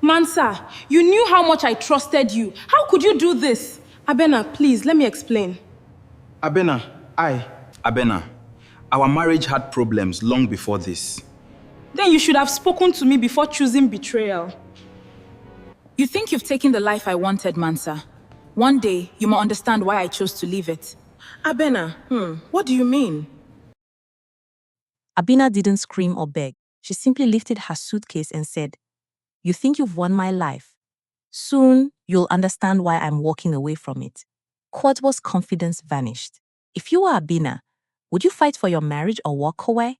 Mansa, you knew how much I trusted you. How could you do this? Abena, please, let me explain. Abena, I. Abena, our marriage had problems long before this. Then you should have spoken to me before choosing betrayal. You think you've taken the life I wanted, Mansa. One day, you may understand why I chose to leave it. Abena, what do you mean? Abena didn't scream or beg. She simply lifted her suitcase and said, "You think you've won my life? Soon, you'll understand why I'm walking away from it." Kwadwo's confidence vanished. If you were Abena, would you fight for your marriage or walk away?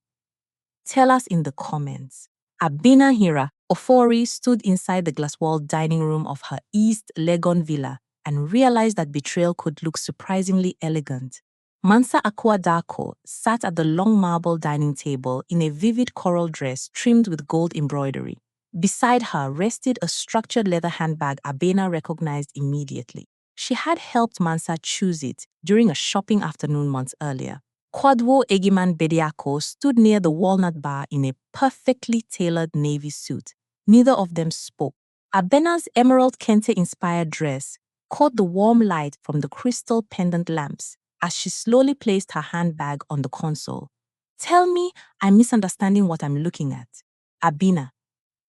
Tell us in the comments. Abena Hira Ofori stood inside the glass-walled dining room of her East Legon villa and realized that betrayal could look surprisingly elegant. Mansa Akwadako sat at the long marble dining table in a vivid coral dress trimmed with gold embroidery. Beside her rested a structured leather handbag Abena recognized immediately. She had helped Mansa choose it during a shopping afternoon months earlier. Kwadwo Egiman Bediako stood near the walnut bar in a perfectly tailored navy suit. Neither of them spoke. Abena's emerald kente-inspired dress caught the warm light from the crystal pendant lamps as she slowly placed her handbag on the console. "Tell me I'm misunderstanding what I'm looking at." "Abena,"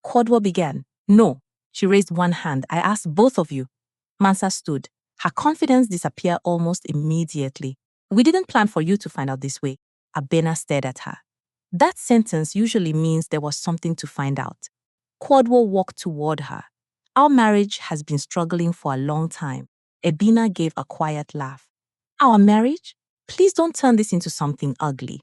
Kwadwo began. "No." She raised one hand. "I asked both of you." Mansa stood. Her confidence disappeared almost immediately. "We didn't plan for you to find out this way." Abena stared at her. That sentence usually means there was something to find out. Kwadwo walked toward her. "Our marriage has been struggling for a long time." Abena gave a quiet laugh. "Our marriage? Please don't turn this into something ugly."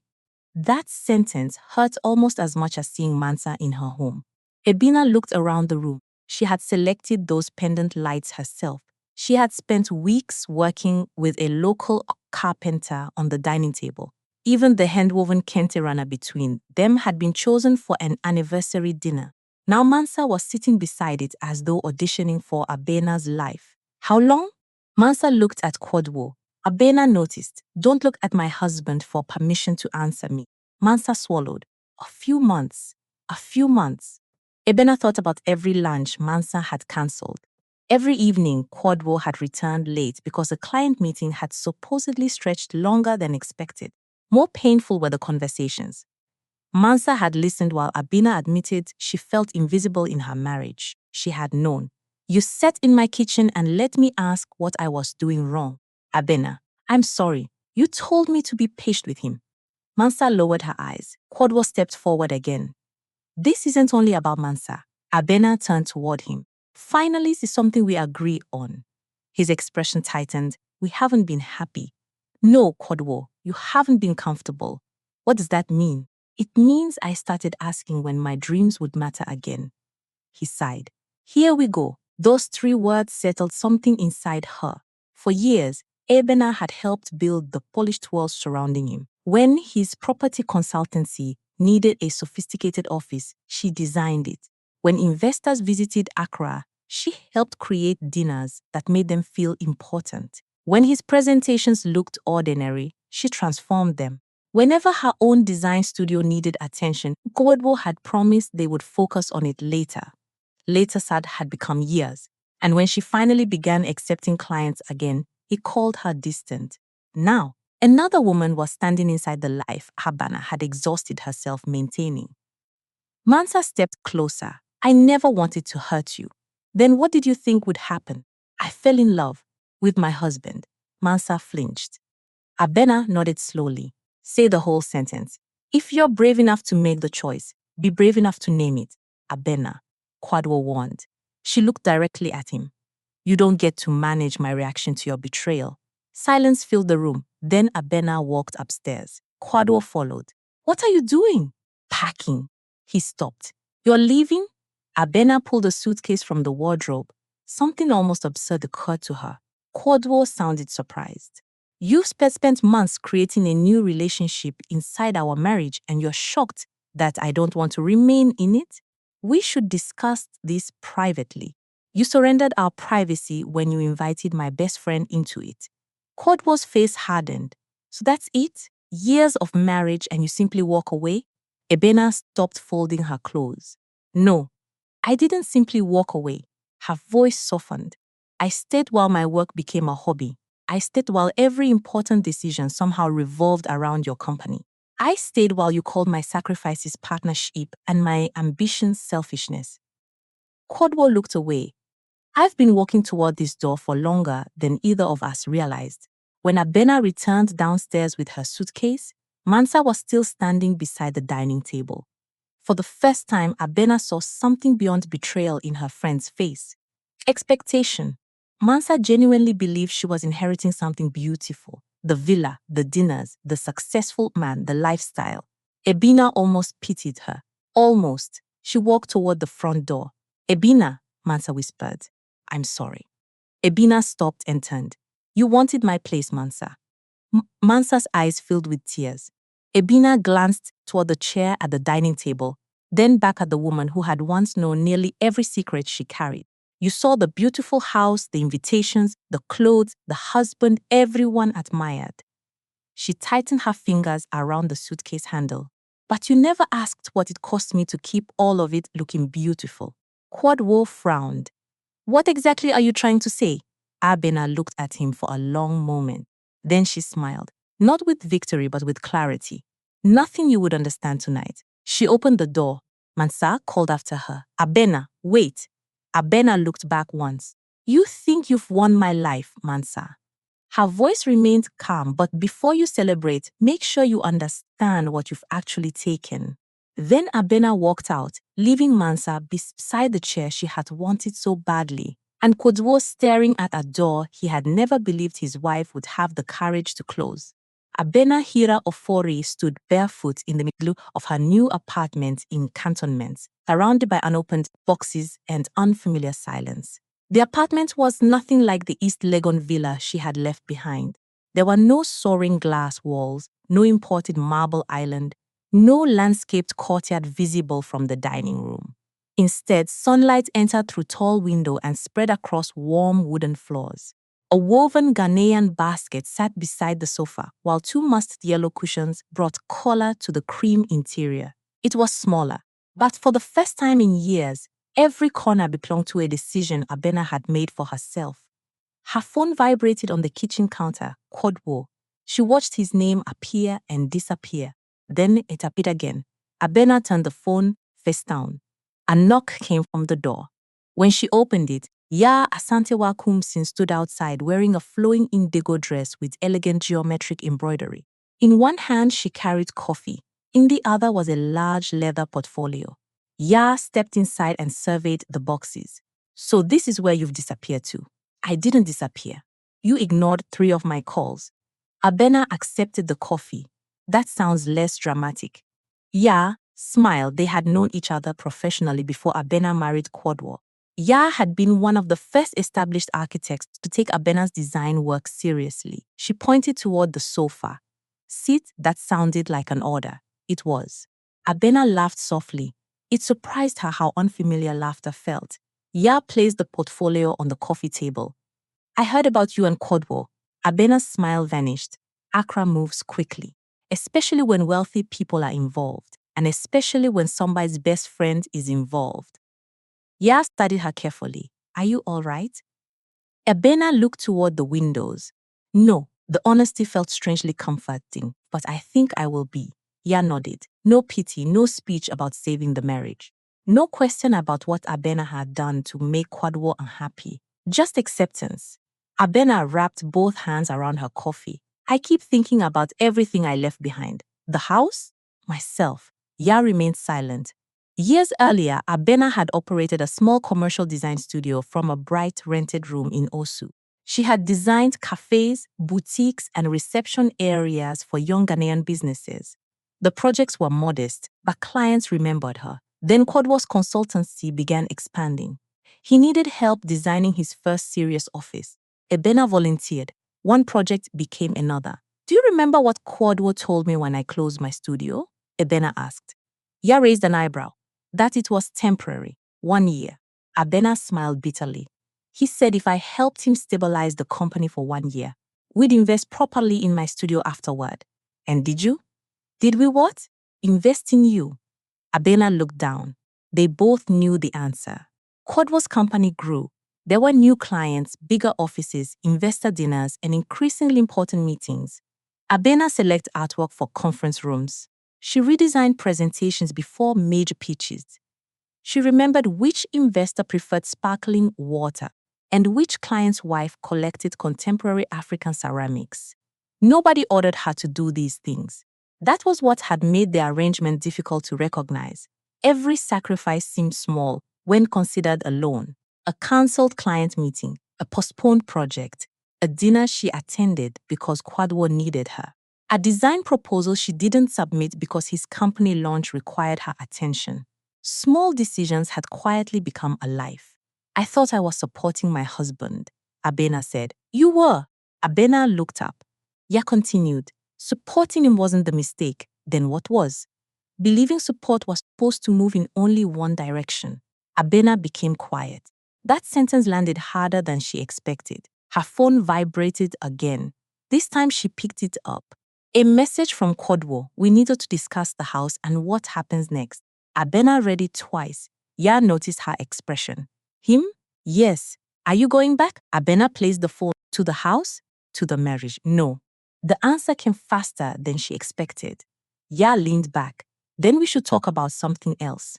That sentence hurt almost as much as seeing Mansa in her home. Abena looked around the room. She had selected those pendant lights herself. She had spent weeks working with a local carpenter on the dining table. Even the hand-woven kente runner between them had been chosen for an anniversary dinner. Now Mansa was sitting beside it as though auditioning for Abena's life. "How long?" Mansa looked at Kwadwo. Abena noticed. "Don't look at my husband for permission to answer me." Mansa swallowed. "A few months. A few months." Abena thought about every lunch Mansa had cancelled. Every evening, Kwadwo had returned late because a client meeting had supposedly stretched longer than expected. More painful were the conversations. Mansa had listened while Abena admitted she felt invisible in her marriage. She had known. "You sat in my kitchen and let me ask what I was doing wrong." "Abena, I'm sorry. You told me to be patient with him." Mansa lowered her eyes. Kwadwo stepped forward again. "This isn't only about Mansa." Abena turned toward him. "Finally, this is something we agree on." His expression tightened. "We haven't been happy." "No, Kwadwo, you haven't been comfortable." "What does that mean?" "It means I started asking when my dreams would matter again." He sighed. "Here we go." Those three words settled something inside her. For years, Abena had helped build the polished walls surrounding him. When his property consultancy needed a sophisticated office, she designed it. When investors visited Accra, she helped create dinners that made them feel important. When his presentations looked ordinary, she transformed them. Whenever her own design studio needed attention, Kwadwo had promised they would focus on it later. Later had become years, and when she finally began accepting clients again, he called her distant. Now, another woman was standing inside the life Abena had exhausted herself maintaining. Mansa stepped closer. "I never wanted to hurt you." "Then what did you think would happen?" "I fell in love with my husband." Mansa flinched. Abena nodded slowly. "Say the whole sentence. If you're brave enough to make the choice, be brave enough to name it." "Abena," Kwadwo warned. She looked directly at him. "You don't get to manage my reaction to your betrayal." Silence filled the room. Then Abena walked upstairs. Kwadwo followed. "What are you doing?" "Packing." He stopped. "You're leaving?" Abena pulled a suitcase from the wardrobe. Something almost absurd occurred to her. Kwadwo sounded surprised. "You've spent months creating a new relationship inside our marriage and you're shocked that I don't want to remain in it? We should discuss this privately. You surrendered our privacy when you invited my best friend into it." Kwadwo's face hardened. "So that's it? Years of marriage and you simply walk away?" Abena stopped folding her clothes. "No." I didn't simply walk away. Her voice softened. I stayed while my work became a hobby. I stayed while every important decision somehow revolved around your company. I stayed while you called my sacrifices partnership and my ambitions selfishness. Kwadwo looked away. I've been walking toward this door for longer than either of us realized. When Abena returned downstairs with her suitcase, Mansa was still standing beside the dining table. For the first time, Abena saw something beyond betrayal in her friend's face. Expectation. Mansa genuinely believed she was inheriting something beautiful. The villa, the dinners, the successful man, the lifestyle. Abena almost pitied her. Almost. She walked toward the front door. Abena, Mansa whispered. I'm sorry. Abena stopped and turned. You wanted my place, Mansa. Mansa's eyes filled with tears. Abena glanced toward the chair at the dining table, then back at the woman who had once known nearly every secret she carried. You saw the beautiful house, the invitations, the clothes, the husband everyone admired. She tightened her fingers around the suitcase handle. But you never asked what it cost me to keep all of it looking beautiful. Kwadwo frowned. What exactly are you trying to say? Abena looked at him for a long moment. Then she smiled, not with victory but with clarity. Nothing you would understand tonight. She opened the door. Mansa called after her. Abena, wait. Abena looked back once. You think you've won my life, Mansa. Her voice remained calm, but before you celebrate, make sure you understand what you've actually taken. Then Abena walked out, leaving Mansa beside the chair she had wanted so badly, and Kwadwo staring at a door he had never believed his wife would have the courage to close. Abena Hira Ofori stood barefoot in the middle of her new apartment in cantonments, surrounded by unopened boxes and unfamiliar silence. The apartment was nothing like the East Legon villa she had left behind. There were no soaring glass walls, no imported marble island, no landscaped courtyard visible from the dining room. Instead, sunlight entered through tall window and spread across warm wooden floors. A woven Ghanaian basket sat beside the sofa, while two mustard yellow cushions brought color to the cream interior. It was smaller, but for the first time in years, every corner belonged to a decision Abena had made for herself. Her phone vibrated on the kitchen counter, Kwadwo. She watched his name appear and disappear. Then it appeared again. Abena turned the phone face down. A knock came from the door. When she opened it, Ya Asantewa Kumsin stood outside wearing a flowing indigo dress with elegant geometric embroidery. In one hand, she carried coffee. In the other was a large leather portfolio. Ya stepped inside and surveyed the boxes. So this is where you've disappeared to. I didn't disappear. You ignored 3 of my calls. Abena accepted the coffee. That sounds less dramatic. Ya smiled. They had known each other professionally before Abena married Kwadwo. Ya had been one of the first established architects to take Abena's design work seriously. She pointed toward the sofa. Seat that sounded like an order. It was. Abena laughed softly. It surprised her how unfamiliar laughter felt. Ya placed the portfolio on the coffee table. I heard about you and Kwadwo. Abena's smile vanished. Accra moves quickly, especially when wealthy people are involved, and especially when somebody's best friend is involved. Ya studied her carefully. Are you all right? Abena looked toward the windows. No, the honesty felt strangely comforting, but I think I will be. Ya nodded. No pity, no speech about saving the marriage. No question about what Abena had done to make Kwadwo unhappy. Just acceptance. Abena wrapped both hands around her coffee. I keep thinking about everything I left behind. The house? Myself. Ya remained silent. Years earlier, Abena had operated a small commercial design studio from a bright rented room in Osu. She had designed cafes, boutiques, and reception areas for young Ghanaian businesses. The projects were modest, but clients remembered her. Then Kwadwo's consultancy began expanding. He needed help designing his first serious office. Abena volunteered. One project became another. Do you remember what Kwadwo told me when I closed my studio? Abena asked. Ya raised an eyebrow. That it was temporary, 1 year. Abena smiled bitterly. He said if I helped him stabilize the company for 1 year, we'd invest properly in my studio afterward. And did you? Did we what? Invest in you. Abena looked down. They both knew the answer. Kwadwo's company grew. There were new clients, bigger offices, investor dinners, and increasingly important meetings. Abena selected artwork for conference rooms. She redesigned presentations before major pitches. She remembered which investor preferred sparkling water and which client's wife collected contemporary African ceramics. Nobody ordered her to do these things. That was what had made the arrangement difficult to recognize. Every sacrifice seemed small when considered alone. A cancelled client meeting, a postponed project, a dinner she attended because Kwadwo needed her. A design proposal she didn't submit because his company launch required her attention. Small decisions had quietly become a life. I thought I was supporting my husband, Abena said. You were. Abena looked up. Ya continued. Supporting him wasn't the mistake. Then what was? Believing support was supposed to move in only one direction. Abena became quiet. That sentence landed harder than she expected. Her phone vibrated again. This time she picked it up. A message from Kwadwo. We needed to discuss the house and what happens next. Abena read it twice. Ya noticed her expression. Him? Yes. Are you going back? Abena placed the phone. To the house? To the marriage? No. The answer came faster than she expected. Ya leaned back. Then we should talk about something else.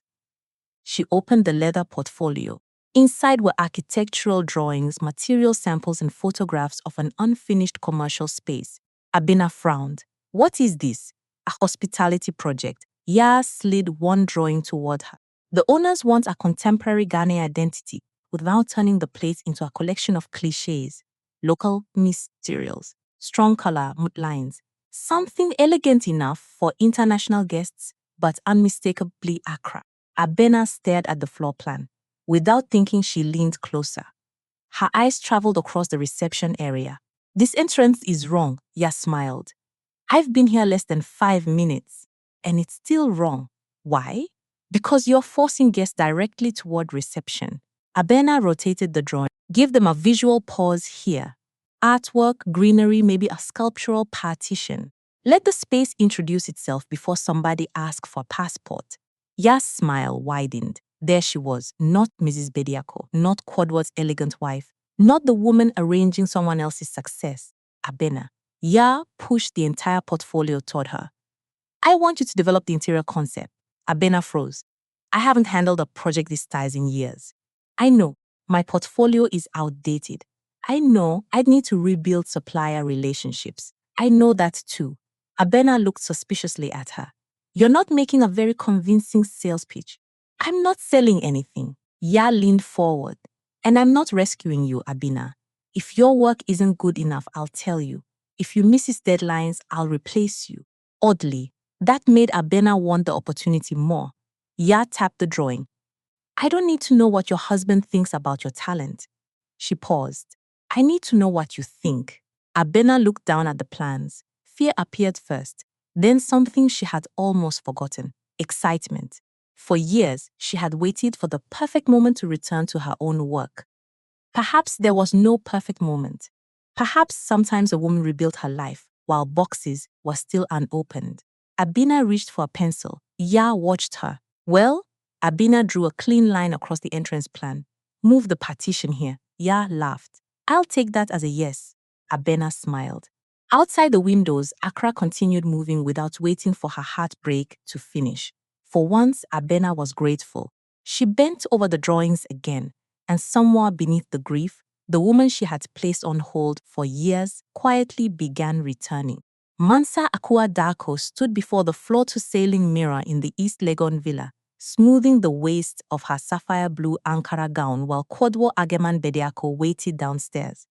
She opened the leather portfolio. Inside were architectural drawings, material samples, and photographs of an unfinished commercial space. Abena frowned. What is this? A hospitality project. Ya slid one drawing toward her. The owners want a contemporary Ghanaian identity without turning the place into a collection of cliches. Local materials, strong color, mood lines. Something elegant enough for international guests, but unmistakably Accra. Abena stared at the floor plan. Without thinking, she leaned closer. Her eyes traveled across the reception area. This entrance is wrong, Ya smiled. I've been here less than 5 minutes, and it's still wrong. Why? Because you're forcing guests directly toward reception. Abena rotated the drawing. Give them a visual pause here. Artwork, greenery, maybe a sculptural partition. Let the space introduce itself before somebody asks for a passport. Ya's smile widened. There she was, not Mrs. Bediako, not Kwadwo's elegant wife, not the woman arranging someone else's success. Abena. Ya pushed the entire portfolio toward her. I want you to develop the interior concept. Abena froze. I haven't handled a project this size in years. I know, my portfolio is outdated. I know I'd need to rebuild supplier relationships. I know that too. Abena looked suspiciously at her. You're not making a very convincing sales pitch. I'm not selling anything. Ya leaned forward. And I'm not rescuing you, Abena. If your work isn't good enough, I'll tell you. If you miss his deadlines, I'll replace you. Oddly, that made Abena want the opportunity more. Ya tapped the drawing. I don't need to know what your husband thinks about your talent. She paused. I need to know what you think. Abena looked down at the plans. Fear appeared first, then something she had almost forgotten. Excitement. For years, she had waited for the perfect moment to return to her own work. Perhaps there was no perfect moment. Perhaps sometimes a woman rebuilt her life while boxes were still unopened. Abena reached for a pencil. Ya watched her. Well, Abena drew a clean line across the entrance plan. Move the partition here. Ya laughed. I'll take that as a yes. Abena smiled. Outside the windows, Accra continued moving without waiting for her heartbreak to finish. For once, Abena was grateful. She bent over the drawings again, and somewhere beneath the grief, the woman she had placed on hold for years quietly began returning. Mansa Akua stood before the floor-to-ceiling mirror in the East Legon villa, smoothing the waist of her sapphire blue Ankara gown while Kwadwo Ageman Bediako waited downstairs.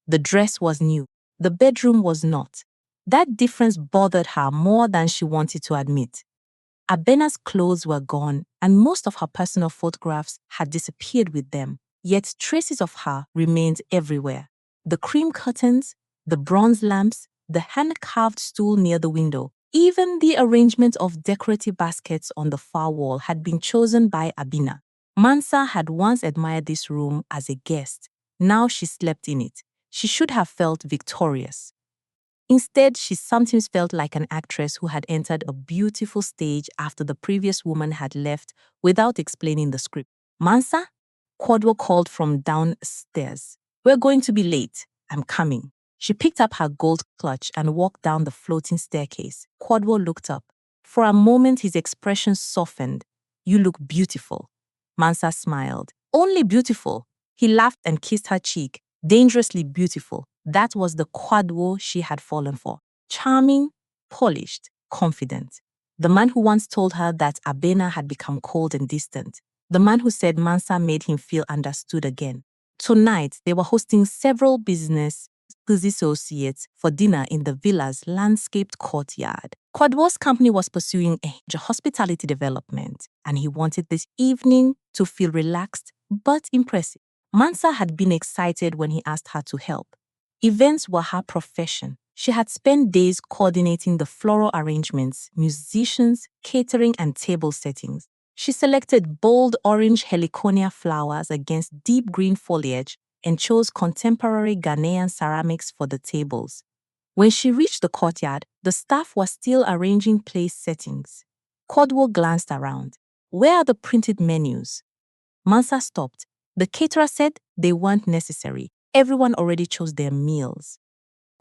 The dress was new. The bedroom was not. That difference bothered her more than she wanted to admit. Abena's clothes were gone, and most of her personal photographs had disappeared with them, yet traces of her remained everywhere. The cream curtains, the bronze lamps, the hand-carved stool near the window, even the arrangement of decorative baskets on the far wall had been chosen by Abena. Mansa had once admired this room as a guest. Now she slept in it. She should have felt victorious. Instead, she sometimes felt like an actress who had entered a beautiful stage after the previous woman had left without explaining the script. Mansa? Kwadwo called from downstairs. We're going to be late. I'm coming. She picked up her gold clutch and walked down the floating staircase. Kwadwo looked up. For a moment, his expression softened. You look beautiful. Mansa smiled. Only beautiful. He laughed and kissed her cheek. Dangerously beautiful. That was the Kwadwo she had fallen for. Charming, polished, confident. The man who once told her that Abena had become cold and distant. The man who said Mansa made him feel understood again. Tonight, they were hosting several business associates for dinner in the villa's landscaped courtyard. Kwadwo's company was pursuing a hospitality development, and he wanted this evening to feel relaxed but impressive. Mansa had been excited when he asked her to help. Events were her profession. She had spent days coordinating the floral arrangements, musicians, catering, and table settings. She selected bold orange heliconia flowers against deep green foliage and chose contemporary Ghanaian ceramics for the tables. When she reached the courtyard, the staff was still arranging place settings. Kwadwo glanced around. Where are the printed menus? Mansa stopped. The caterer said they weren't necessary. Everyone already chose their meals.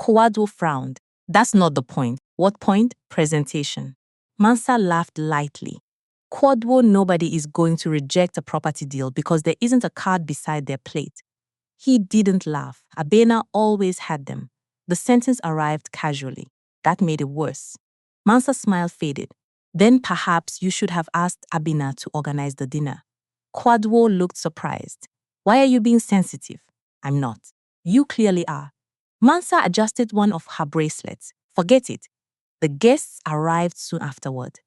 Kwadwo frowned. That's not the point. What point? Presentation. Mansa laughed lightly. Kwadwo, nobody is going to reject a property deal because there isn't a card beside their plate. He didn't laugh. Abena always had them. The sentence arrived casually. That made it worse. Mansa's smile faded. Then perhaps you should have asked Abena to organize the dinner. Kwadwo looked surprised. Why are you being sensitive? I'm not. You clearly are. Mansa adjusted one of her bracelets. Forget it. The guests arrived soon afterward.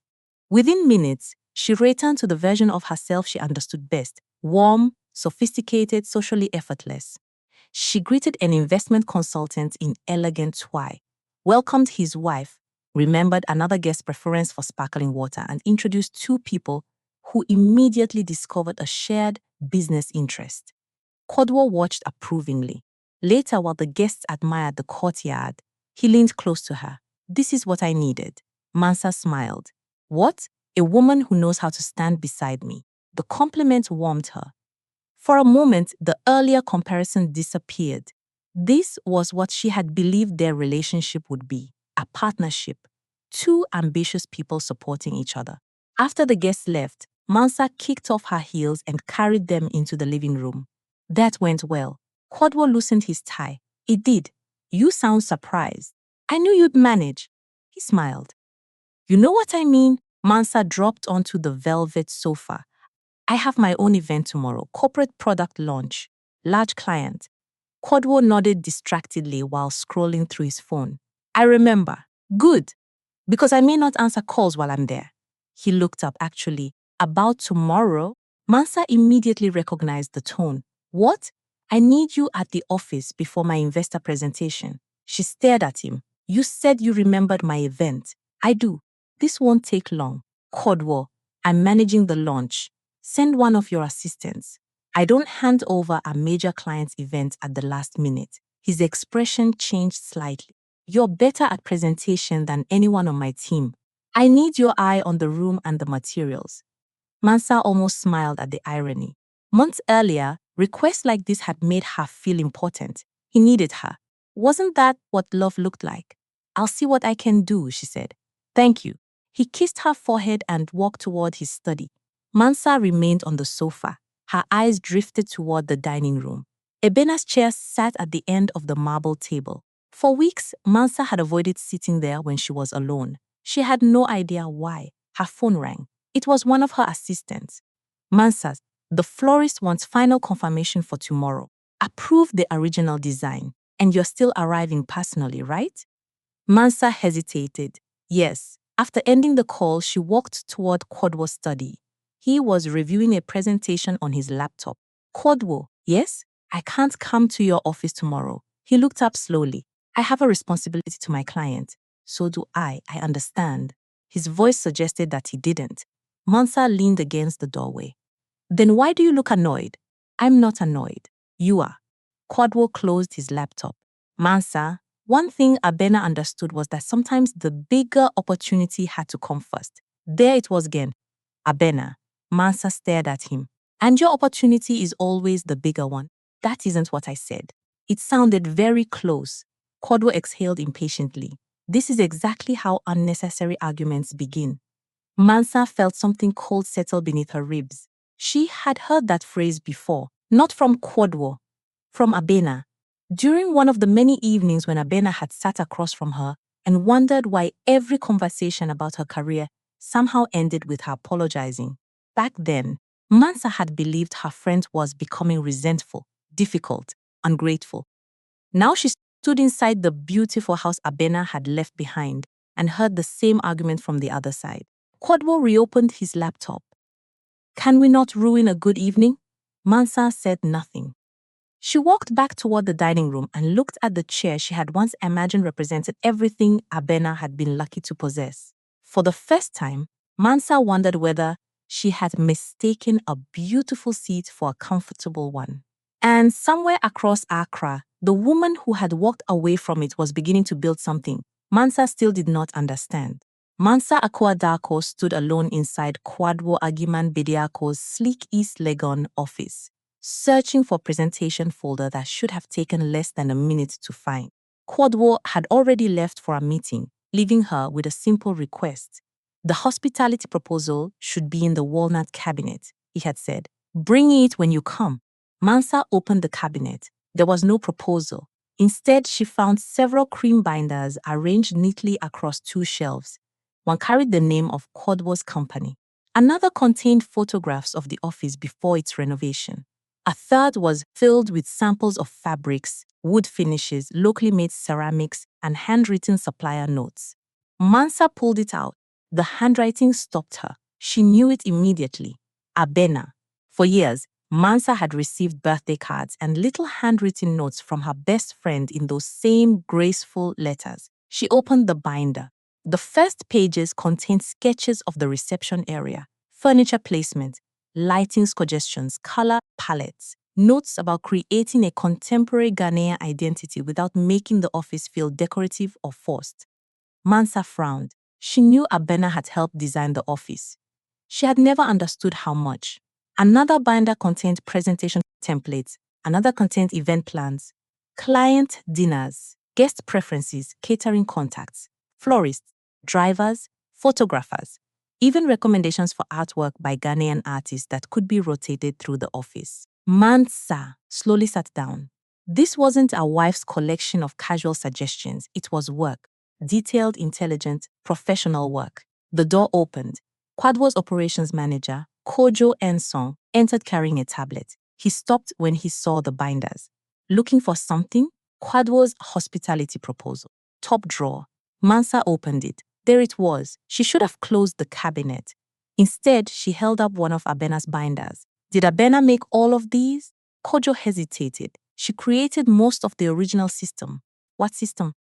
Within minutes, she returned to the version of herself she understood best. Warm, sophisticated, socially effortless. She greeted an investment consultant in elegant twi, welcomed his wife, remembered another guest's preference for sparkling water, and introduced two people who immediately discovered a shared business interest. Kwadwo watched approvingly. Later, while the guests admired the courtyard, he leaned close to her. This is what I needed. Mansa smiled. What? A woman who knows how to stand beside me. The compliment warmed her. For a moment, the earlier comparison disappeared. This was what she had believed their relationship would be, a partnership, two ambitious people supporting each other. After the guests left, Mansa kicked off her heels and carried them into the living room. That went well. Kwadwo loosened his tie. It did. You sound surprised. I knew you'd manage. He smiled. You know what I mean? Mansa dropped onto the velvet sofa. I have my own event tomorrow, corporate product launch, large client. Kwadwo nodded distractedly while scrolling through his phone. I remember. Good. Because I may not answer calls while I'm there. He looked up actually. About tomorrow? Mansa immediately recognized the tone. What? I need you at the office before my investor presentation. She stared at him. You said you remembered my event. I do. This won't take long. Kwadwo, I'm managing the launch. Send one of your assistants. I don't hand over a major client's event at the last minute. His expression changed slightly. You're better at presentation than anyone on my team. I need your eye on the room and the materials. Mansa almost smiled at the irony. Months earlier, requests like this had made her feel important. He needed her. Wasn't that what love looked like? I'll see what I can do, she said. Thank you. He kissed her forehead and walked toward his study. Mansa remained on the sofa. Her eyes drifted toward the dining room. Ebena's chair sat at the end of the marble table. For weeks, Mansa had avoided sitting there when she was alone. She had no idea why. Her phone rang. It was one of her assistants. Mansa, the florist wants final confirmation for tomorrow. Approve the original design. And you're still arriving personally, right? Mansa hesitated. Yes. After ending the call, she walked toward Kwadwo's study. He was reviewing a presentation on his laptop. Kwadwo, yes? I can't come to your office tomorrow. He looked up slowly. I have a responsibility to my client. So do I understand. His voice suggested that he didn't. Mansa leaned against the doorway. Then why do you look annoyed? I'm not annoyed. You are. Kwadwo closed his laptop. Mansa, One thing Abena understood was that sometimes the bigger opportunity had to come first. There it was again. Abena. Mansa stared at him. And your opportunity is always the bigger one. That isn't what I said. It sounded very close. Kwadwo exhaled impatiently. This is exactly how unnecessary arguments begin. Mansa felt something cold settle beneath her ribs. She had heard that phrase before, not from Kwadwo, from Abena. During one of the many evenings when Abena had sat across from her and wondered why every conversation about her career somehow ended with her apologizing. Back then, Mansa had believed her friend was becoming resentful, difficult, ungrateful. Now she stood inside the beautiful house Abena had left behind and heard the same argument from the other side. Kwadwo reopened his laptop. Can we not ruin a good evening? Mansa said nothing. She walked back toward the dining room and looked at the chair she had once imagined represented everything Abena had been lucky to possess. For the first time, Mansa wondered whether she had mistaken a beautiful seat for a comfortable one. And somewhere across Accra, the woman who had walked away from it was beginning to build something Mansa still did not understand. Mansa Akua stood alone inside Kwadwo Agiman Bediako's sleek East Legon office, searching for a presentation folder that should have taken less than a minute to find. Kwadwo had already left for a meeting, leaving her with a simple request. The hospitality proposal should be in the walnut cabinet, he had said. Bring it when you come. Mansa opened the cabinet. There was no proposal. Instead, she found several cream binders arranged neatly across two shelves. One carried the name of Kwadwo's company. Another contained photographs of the office before its renovation. A third was filled with samples of fabrics, wood finishes, locally made ceramics, and handwritten supplier notes. Mansa pulled it out. The handwriting stopped her. She knew it immediately. Abena. For years, Mansa had received birthday cards and little handwritten notes from her best friend in those same graceful letters. She opened the binder. The first pages contained sketches of the reception area, furniture placement, lighting suggestions, color palettes, notes about creating a contemporary Ghanaian identity without making the office feel decorative or forced. Mansa frowned. She knew Abena had helped design the office. She had never understood how much. Another binder contained presentation templates, another contained event plans, client dinners, guest preferences, catering contacts, florists, drivers, photographers, even recommendations for artwork by Ghanaian artists that could be rotated through the office. Mansa slowly sat down. This wasn't a wife's collection of casual suggestions, it was work. Detailed, intelligent, professional work. The door opened. Kwadwo's operations manager, Kojo Ensong, entered carrying a tablet. He stopped when he saw the binders. Looking for something? Kwadwo's hospitality proposal. Top drawer. Mansa opened it. There it was. She should have closed the cabinet. Instead, she held up one of Abena's binders. Did Abena make all of these? Kojo hesitated. She created most of the original system. What system?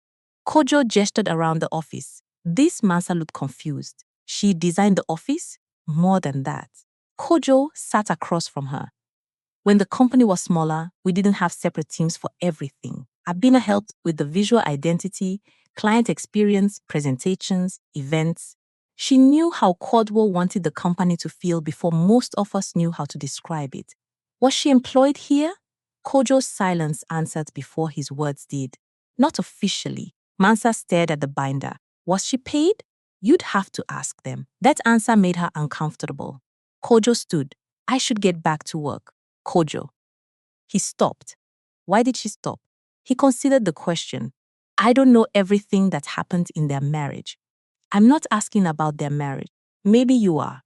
Kojo gestured around the office. This Mansa looked confused. She designed the office? More than that. Kojo sat across from her. When the company was smaller, we didn't have separate teams for everything. Abena helped with the visual identity, client experience, presentations, events. She knew how Kwadwo wanted the company to feel before most of us knew how to describe it. Was she employed here? Kojo's silence answered before his words did. Not officially. Mansa stared at the binder. Was she paid? You'd have to ask them. That answer made her uncomfortable. Kojo stood. I should get back to work. Kojo. He stopped. Why did she stop? He considered the question. I don't know everything that happened in their marriage. I'm not asking about their marriage. Maybe you are.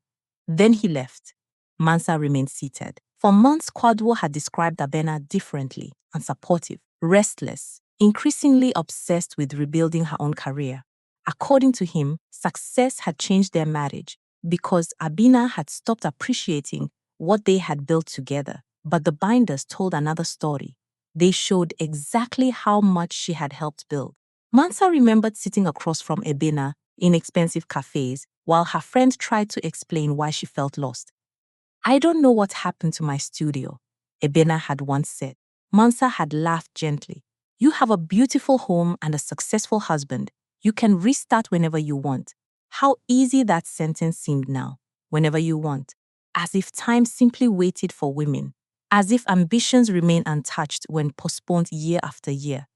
Then he left. Mansa remained seated. For months, Kwadwo had described Abena differently, unsupportive, restless, increasingly obsessed with rebuilding her own career. According to him, success had changed their marriage because Abena had stopped appreciating what they had built together. But the binders told another story. They showed exactly how much she had helped build. Mansa remembered sitting across from Abena in expensive cafes while her friend tried to explain why she felt lost. I don't know what happened to my studio, Abena had once said. Mansa had laughed gently. You have a beautiful home and a successful husband. You can restart whenever you want. How easy that sentence seemed now. Whenever you want. As if time simply waited for women. As if ambitions remain untouched when postponed year after year.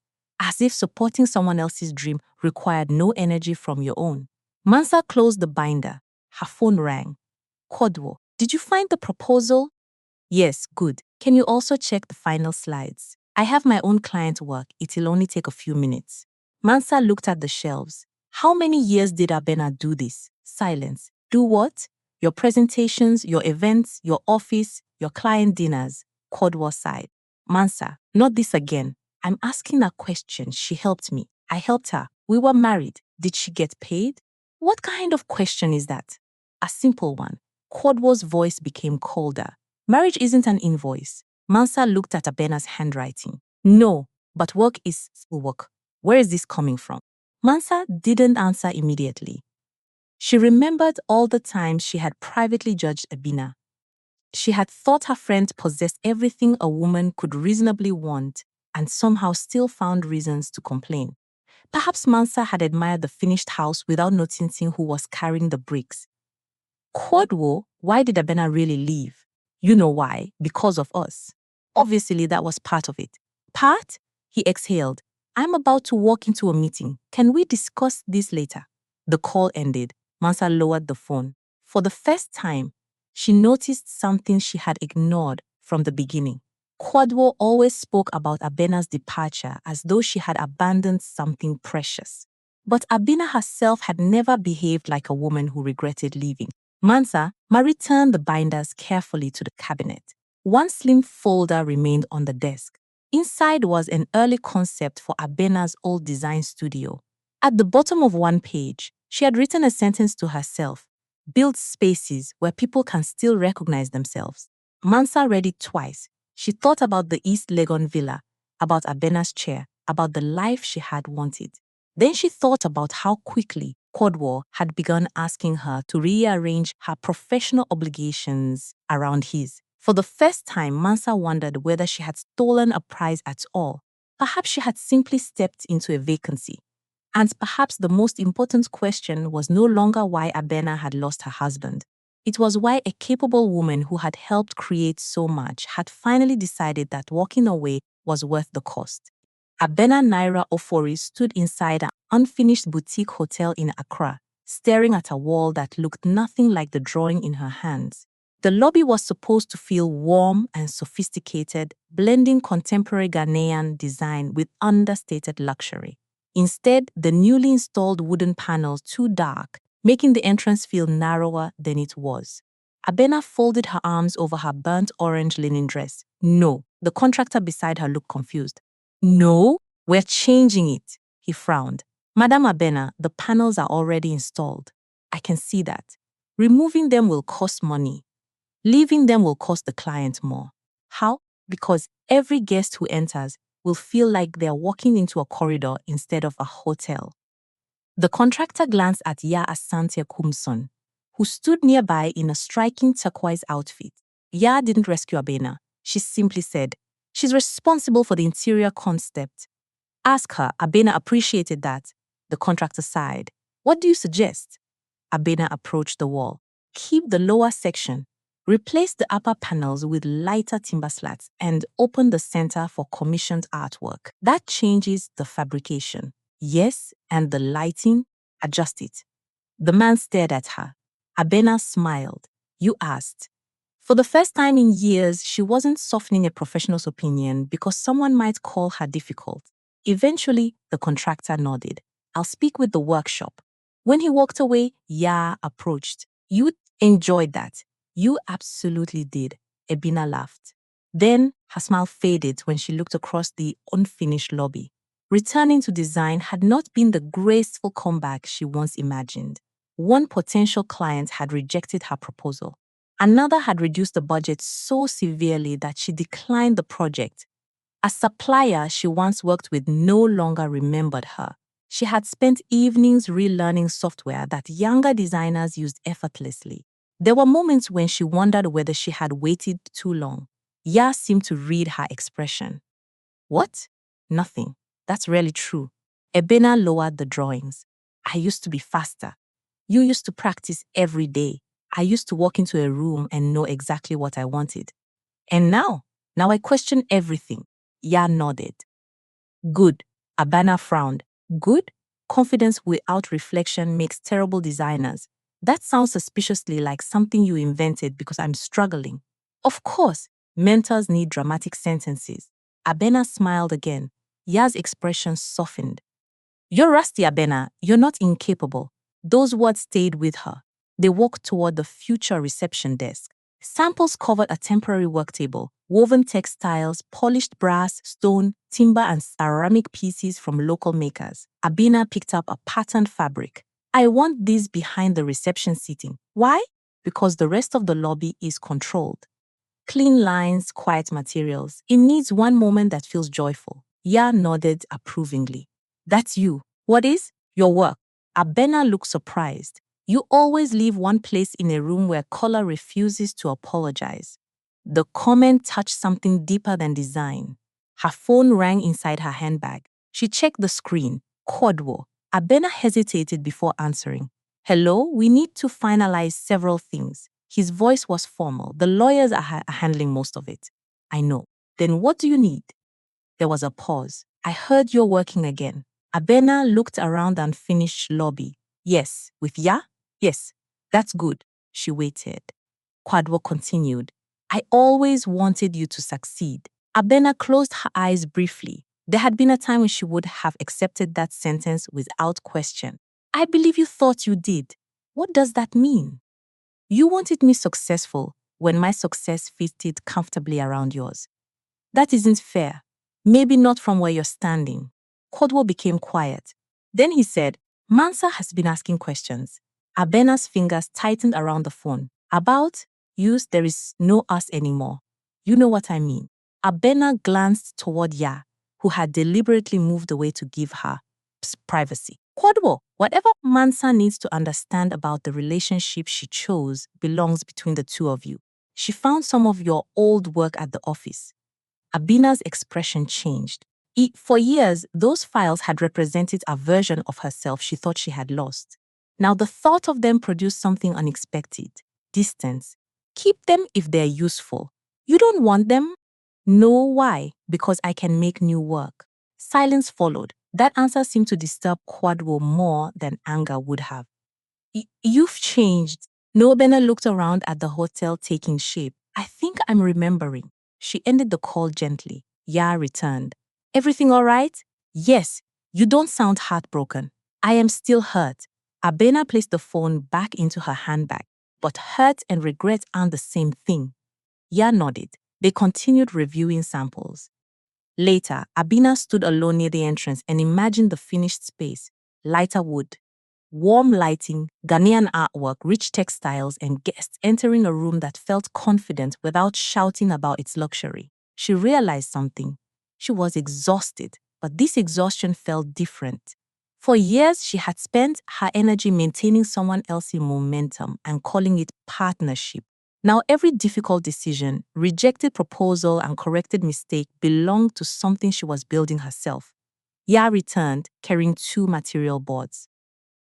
As if supporting someone else's dream required no energy from your own. Mansa closed the binder. Her phone rang. Kwadwo, did you find the proposal? Yes, good. Can you also check the final slides? I have my own client work. It'll only take a few minutes. Mansa looked at the shelves. How many years did Abena do this? Silence. Do what? Your presentations, your events, your office, your client dinners. Kwadwo sighed. Mansa, not this again. I'm asking a question. She helped me. I helped her. We were married. Did she get paid? What kind of question is that? A simple one. Kwadwo's voice became colder. Marriage isn't an invoice. Mansa looked at Abena's handwriting. No, but work is still work. Where is this coming from? Mansa didn't answer immediately. She remembered all the times she had privately judged Abena. She had thought her friend possessed everything a woman could reasonably want and somehow still found reasons to complain. Perhaps Mansa had admired the finished house without noticing who was carrying the bricks. Kwadwo, why did Abena really leave? You know why, because of us. Obviously, that was part of it. Part? He exhaled. I'm about to walk into a meeting. Can we discuss this later? The call ended. Mansa lowered the phone. For the first time, she noticed something she had ignored from the beginning. Kwadwo always spoke about Abena's departure as though she had abandoned something precious. But Abena herself had never behaved like a woman who regretted leaving. Mansa returned the binders carefully to the cabinet. One slim folder remained on the desk. Inside was an early concept for Abena's old design studio. At the bottom of one page, she had written a sentence to herself: build spaces where people can still recognize themselves. Mansa read it twice. She thought about the East Legon villa, about Abena's chair, about the life she had wanted. Then she thought about how quickly Kwadwo had begun asking her to rearrange her professional obligations around his. For the first time, Mansa wondered whether she had stolen a prize at all. Perhaps she had simply stepped into a vacancy. And perhaps the most important question was no longer why Abena had lost her husband. It was why a capable woman who had helped create so much had finally decided that walking away was worth the cost. Abena Naira Ofori stood inside an unfinished boutique hotel in Accra, staring at a wall that looked nothing like the drawing in her hands. The lobby was supposed to feel warm and sophisticated, blending contemporary Ghanaian design with understated luxury. Instead, the newly installed wooden panels too dark, making the entrance feel narrower than it was. Abena folded her arms over her burnt orange linen dress. No, the contractor beside her looked confused. No, we're changing it, he frowned. Madam Abena, the panels are already installed. I can see that. Removing them will cost money. Leaving them will cost the client more. How? Because every guest who enters will feel like they're walking into a corridor instead of a hotel. The contractor glanced at Ya Asante Kumson, who stood nearby in a striking turquoise outfit. Ya didn't rescue Abena. She simply said, she's responsible for the interior concept. Ask her. Abena appreciated that. The contractor sighed. What do you suggest? Abena approached the wall. Keep the lower section. Replace the upper panels with lighter timber slats and open the center for commissioned artwork. That changes the fabrication. Yes, and the lighting, adjust it. The man stared at her. Abena smiled. You asked. For the first time in years, she wasn't softening a professional's opinion because someone might call her difficult. Eventually, the contractor nodded. I'll speak with the workshop. When he walked away, Ya approached. You enjoyed that. You absolutely did. Abena laughed. Then her smile faded when she looked across the unfinished lobby. Returning to design had not been the graceful comeback she once imagined. One potential client had rejected her proposal. Another had reduced the budget so severely that she declined the project. A supplier she once worked with no longer remembered her. She had spent evenings relearning software that younger designers used effortlessly. There were moments when she wondered whether she had waited too long. Ya seemed to read her expression. What? Nothing. That's really true. Abena lowered the drawings. I used to be faster. You used to practice every day. I used to walk into a room and know exactly what I wanted. And now I question everything. Ya nodded. Good. Abena frowned. Good? Confidence without reflection makes terrible designers. That sounds suspiciously like something you invented because I'm struggling. Of course, mentors need dramatic sentences. Abena smiled again. Ya's expression softened. You're rusty, Abena. You're not incapable. Those words stayed with her. They walked toward the future reception desk. Samples covered a temporary work table, woven textiles, polished brass, stone, timber, and ceramic pieces from local makers. Abena picked up a patterned fabric. I want these behind the reception seating. Why? Because the rest of the lobby is controlled. Clean lines, quiet materials. It needs one moment that feels joyful. Ya nodded approvingly. That's you. What is? Your work. Abena looked surprised. You always leave one place in a room where color refuses to apologize. The comment touched something deeper than design. Her phone rang inside her handbag. She checked the screen. Kwadwo. Abena hesitated before answering. Hello, we need to finalize several things. His voice was formal. The lawyers are handling most of it. I know. Then what do you need? There was a pause. I heard you're working again. Abena looked around the unfinished lobby. Yes. With Ya? Yes. That's good. She waited. Kwadwo continued. I always wanted you to succeed. Abena closed her eyes briefly. There had been a time when she would have accepted that sentence without question. I believe you thought you did. What does that mean? You wanted me successful when my success fitted comfortably around yours. That isn't fair. Maybe not from where you're standing. Kwadwo became quiet. Then he said, Mansa has been asking questions. Abena's fingers tightened around the phone. About use, there is no us anymore. You know what I mean. Abena glanced toward Ya, who had deliberately moved away to give her privacy. Kwadwo, whatever Mansa needs to understand about the relationship she chose belongs between the two of you. She found some of your old work at the office. Abena's expression changed. For years, those files had represented a version of herself she thought she had lost. Now the thought of them produced something unexpected. Distance. Keep them if they're useful. You don't want them? No, why? Because I can make new work. Silence followed. That answer seemed to disturb Kwadwo more than anger would have. You've changed. Abena looked around at the hotel taking shape. I think I'm remembering. She ended the call gently. Ya returned. Everything all right? Yes. You don't sound heartbroken. I am still hurt. Abena placed the phone back into her handbag. But hurt and regret aren't the same thing. Ya nodded. They continued reviewing samples. Later, Abena stood alone near the entrance and imagined the finished space. Lighter wood, warm lighting, Ghanaian artwork, rich textiles, and guests entering a room that felt confident without shouting about its luxury. She realized something. She was exhausted, but this exhaustion felt different. For years, she had spent her energy maintaining someone else's momentum and calling it partnership. Now, every difficult decision, rejected proposal, and corrected mistake belonged to something she was building herself. Ya returned, carrying 2 material boards.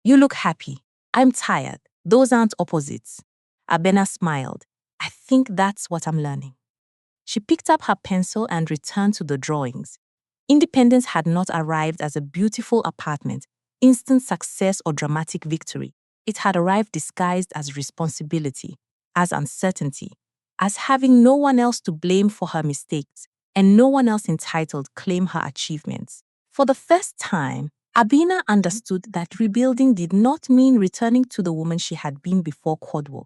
You look happy. I'm tired. Those aren't opposites. Abena smiled. I think that's what I'm learning. She picked up her pencil and returned to the drawings. Independence had not arrived as a beautiful apartment, instant success, or dramatic victory. It had arrived disguised as responsibility, as uncertainty, as having no one else to blame for her mistakes, and no one else entitled to claim her achievements. For the first time, Abena understood that rebuilding did not mean returning to the woman she had been before Kwadwo.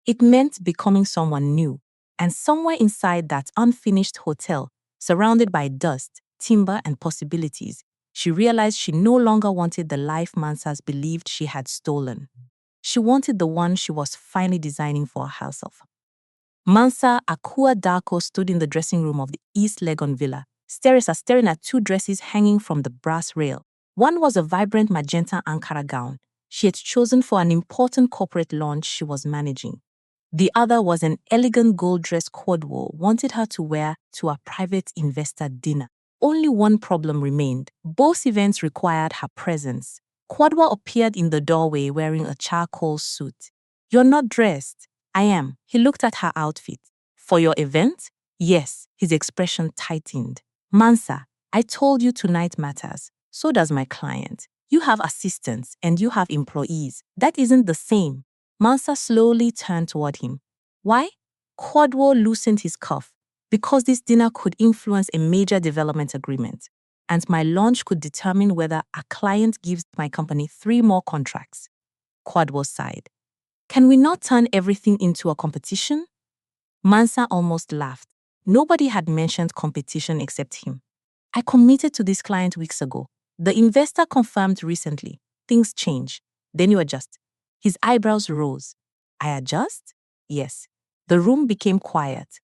It meant becoming someone new, and somewhere inside that unfinished hotel, surrounded by dust, timber, and possibilities, she realized she no longer wanted the life Mansas believed she had stolen. She wanted the one she was finally designing for herself. Mansa Akua Darko stood in the dressing room of the East Legon Villa, staring at 2 dresses hanging from the brass rail. One was a vibrant magenta Ankara gown she had chosen for an important corporate launch she was managing. The other was an elegant gold dress Kwadwo wanted her to wear to a private investor dinner. Only one problem remained. Both events required her presence. Kwadwo appeared in the doorway wearing a charcoal suit. "You're not dressed." "I am." He looked at her outfit. "For your event?" "Yes." His expression tightened. "Mansa, I told you tonight matters. So does my client. You have assistants and you have employees. That isn't the same." Mansa slowly turned toward him. "Why?" Kwadwo loosened his cuff. "Because this dinner could influence a major development agreement, and my lunch could determine whether a client gives my company 3 more contracts." Kwadwo sighed. "Can we not turn everything into a competition?" Mansa almost laughed. Nobody had mentioned competition except him. "I committed to this client weeks ago. The investor confirmed recently. Things change. Then you adjust." His eyebrows rose. "I adjust?" "Yes." The room became quiet.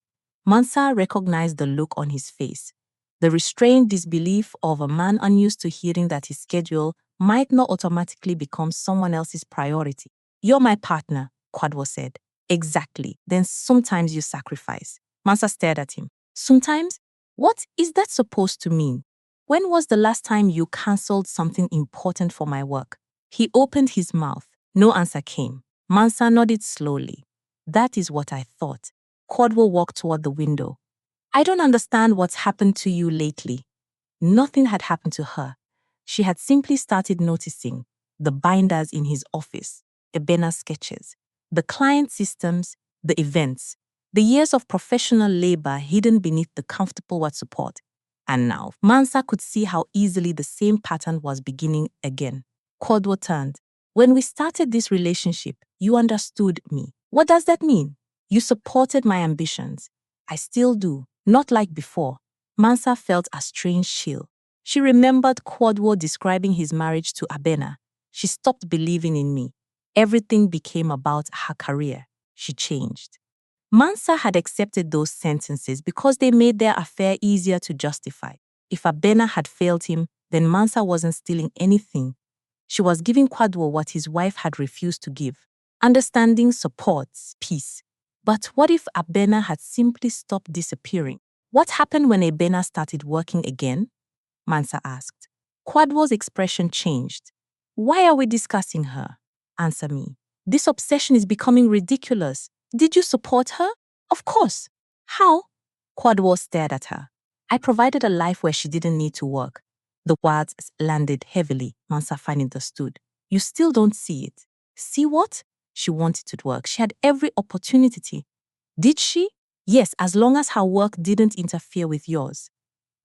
Mansa recognized the look on his face, the restrained disbelief of a man unused to hearing that his schedule might not automatically become someone else's priority. "You're my partner," Kwadwo said. "Exactly. Then sometimes you sacrifice." Mansa stared at him. "Sometimes? What is that supposed to mean? When was the last time you cancelled something important for my work?" He opened his mouth. No answer came. Mansa nodded slowly. "That is what I thought." Kwadwo walked toward the window. "I don't understand what's happened to you lately." Nothing had happened to her. She had simply started noticing the binders in his office, Abena sketches, the client systems, the events, the years of professional labor hidden beneath the comfortable word support. And now, Mansa could see how easily the same pattern was beginning again. Kwadwo turned. "When we started this relationship, you understood me." "What does that mean?" "You supported my ambitions." "I still do. Not like before." Mansa felt a strange chill. She remembered Kwadwo describing his marriage to Abena. "She stopped believing in me. Everything became about her career." She changed. Mansa had accepted those sentences because they made their affair easier to justify. If Abena had failed him, then Mansa wasn't stealing anything. She was giving Kwadwo what his wife had refused to give: understanding, support, peace. But what if Abena had simply stopped disappearing? What happened when Abena started working again? Mansa asked. Kwadwo's expression changed. "Why are we discussing her? Answer me. This obsession is becoming ridiculous. Did you support her?" "Of course." "How?" Kwadwo stared at her. "I provided a life where she didn't need to work." The words landed heavily. Mansa finally understood. "You still don't see it." "See what?" "She wanted to work. She had every opportunity." "Did she?" "Yes, as long as her work didn't interfere with yours."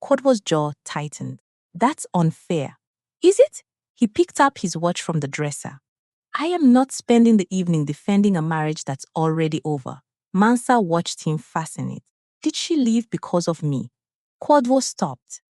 Kwadwo's jaw tightened. "That's unfair." "Is it?" He picked up his watch from the dresser. "I am not spending the evening defending a marriage that's already over." Mansa watched him fascinated. "Did she leave because of me?" Kwadwo stopped.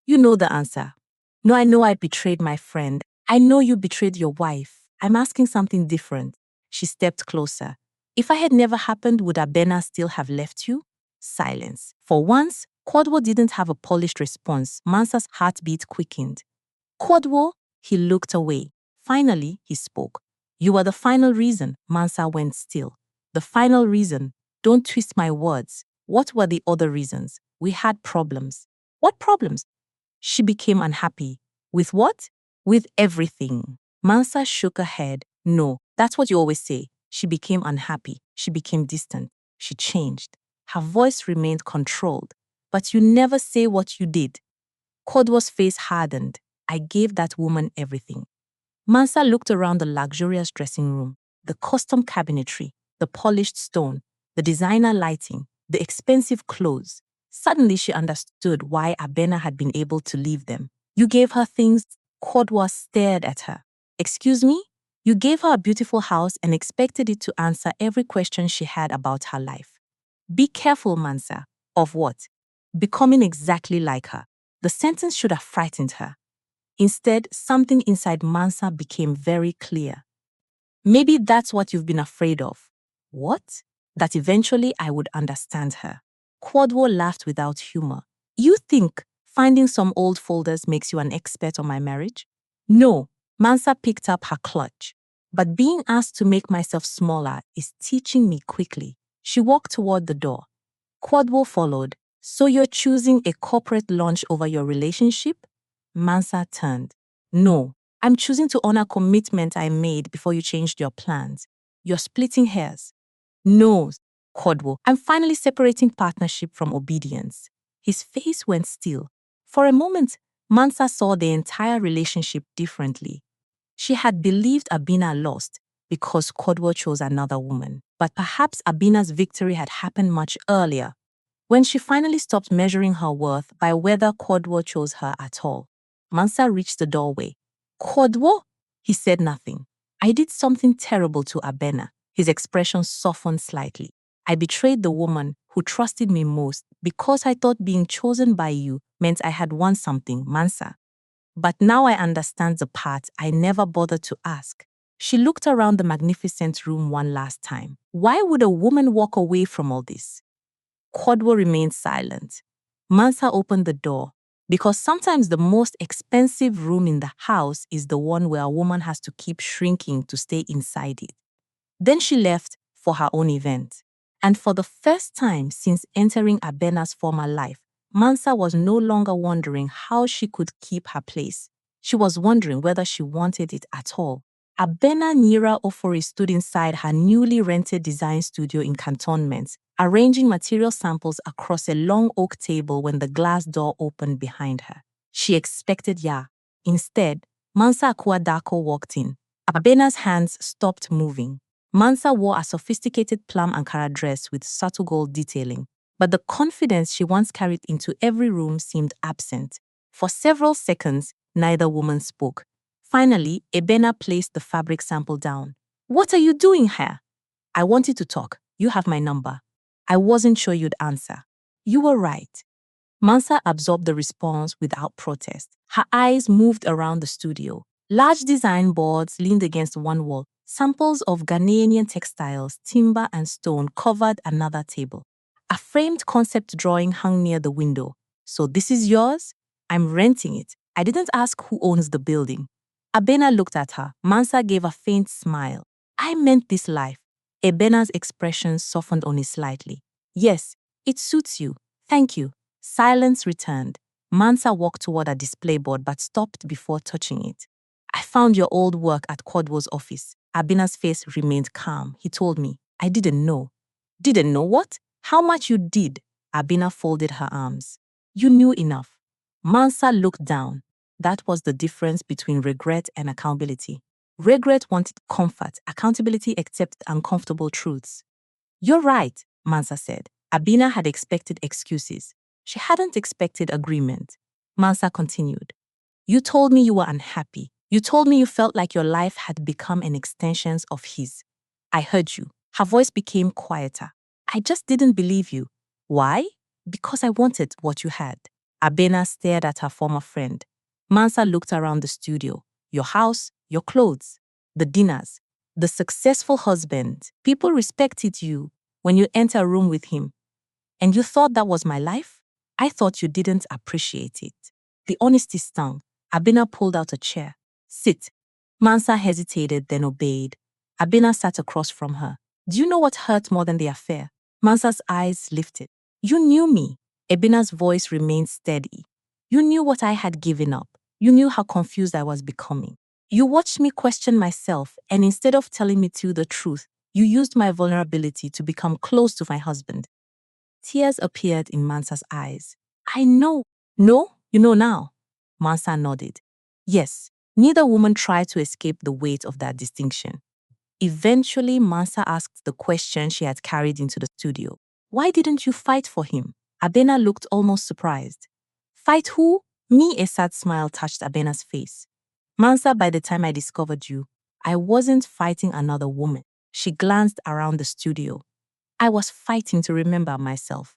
"You know the answer." "No, I know I betrayed my friend. I know you betrayed your wife. I'm asking something different." She stepped closer. "If I had never happened, would Abena still have left you?" Silence. For once, Kwadwo didn't have a polished response. Mansa's heartbeat quickened. "Kwadwo?" He looked away. Finally, he spoke. "You are the final reason." Mansa went still. "The final reason. Don't twist my words. What were the other reasons?" "We had problems." "What problems?" She became unhappy. "With what?" "With everything." Mansa shook her head. "No, that's what you always say." She became unhappy. She became distant. She changed. Her voice remained controlled. "But you never say what you did." Kwadwo's face hardened. "I gave that woman everything." Mansa looked around the luxurious dressing room, the custom cabinetry, the polished stone, the designer lighting, the expensive clothes. Suddenly she understood why Abena had been able to leave them. "You gave her things?" Kwadwo stared at her. "Excuse me?" "You gave her a beautiful house and expected it to answer every question she had about her life." "Be careful, Mansa." "Of what?" "Becoming exactly like her." The sentence should have frightened her. Instead, something inside Mansa became very clear. "Maybe that's what you've been afraid of." "What?" "That eventually I would understand her." Kwadwo laughed without humor. "You think finding some old folders makes you an expert on my marriage?" "No." Mansa picked up her clutch. "But being asked to make myself smaller is teaching me quickly." She walked toward the door. Kwadwo followed. So you're choosing a corporate lunch over your relationship? Mansa turned. No, I'm choosing to honor commitment I made before you changed your plans. You're splitting hairs. No, Kwadwo, I'm finally separating partnership from obedience. His face went still. For a moment, Mansa saw the entire relationship differently. She had believed Abena lost because Kwadwo chose another woman. But perhaps Abena's victory had happened much earlier, when she finally stopped measuring her worth by whether Kwadwo chose her at all. Mansa reached the doorway. Kwadwo? He said nothing. I did something terrible to Abena. His expression softened slightly. I betrayed the woman who trusted me most because I thought being chosen by you meant I had won something, Mansa. But now I understand the part I never bothered to ask. She looked around the magnificent room one last time. Why would a woman walk away from all this? Kwadwo remained silent. Mansa opened the door because sometimes the most expensive room in the house is the one where a woman has to keep shrinking to stay inside it. Then she left for her own event. And for the first time since entering Abena's former life, Mansa was no longer wondering how she could keep her place. She was wondering whether she wanted it at all. Abena Nira Ofori stood inside her newly rented design studio in cantonments, arranging material samples across a long oak table when the glass door opened behind her. She expected Ya. Instead, Mansa Kwadwo walked in. Abena's hands stopped moving. Mansa wore a sophisticated plum Ankara dress with subtle gold detailing, but the confidence she once carried into every room seemed absent. For several seconds, neither woman spoke. Finally, Abena placed the fabric sample down. What are you doing here? I wanted to talk. You have my number. I wasn't sure you'd answer. You were right. Mansa absorbed the response without protest. Her eyes moved around the studio. Large design boards leaned against one wall. Samples of Ghanaian textiles, timber, and stone covered another table. A framed concept drawing hung near the window. So this is yours? I'm renting it. I didn't ask who owns the building. Abena looked at her. Mansa gave a faint smile. I meant this life. Abena's expression softened only slightly. Yes, it suits you. Thank you. Silence returned. Mansa walked toward a display board but stopped before touching it. I found your old work at Kwadwo's office. Abena's face remained calm. He told me, I didn't know. Didn't know what? How much you did? Abena folded her arms. You knew enough. Mansa looked down. That was the difference between regret and accountability. Regret wanted comfort, accountability accepted uncomfortable truths. You're right, Mansa said. Abena had expected excuses. She hadn't expected agreement. Mansa continued. You told me you were unhappy. You told me you felt like your life had become an extension of his. I heard you. Her voice became quieter. I just didn't believe you. Why? Because I wanted what you had. Abena stared at her former friend. Mansa looked around the studio. Your house, your clothes, the dinners, the successful husband. People respected you when you enter a room with him. And you thought that was my life? I thought you didn't appreciate it. The honesty stung. Abena pulled out a chair. Sit. Mansa hesitated, then obeyed. Abena sat across from her. Do you know what hurt more than the affair? Mansa's eyes lifted. You knew me. Abena's voice remained steady. You knew what I had given up. You knew how confused I was becoming. You watched me question myself, and instead of telling me the truth, you used my vulnerability to become close to my husband. Tears appeared in Mansa's eyes. I know. No, you know now. Mansa nodded. Yes, neither woman tried to escape the weight of that distinction. Eventually, Mansa asked the question she had carried into the studio. Why didn't you fight for him? Abena looked almost surprised. Fight who? Me, a sad smile touched Abena's face. Mansa, by the time I discovered you, I wasn't fighting another woman. She glanced around the studio. I was fighting to remember myself.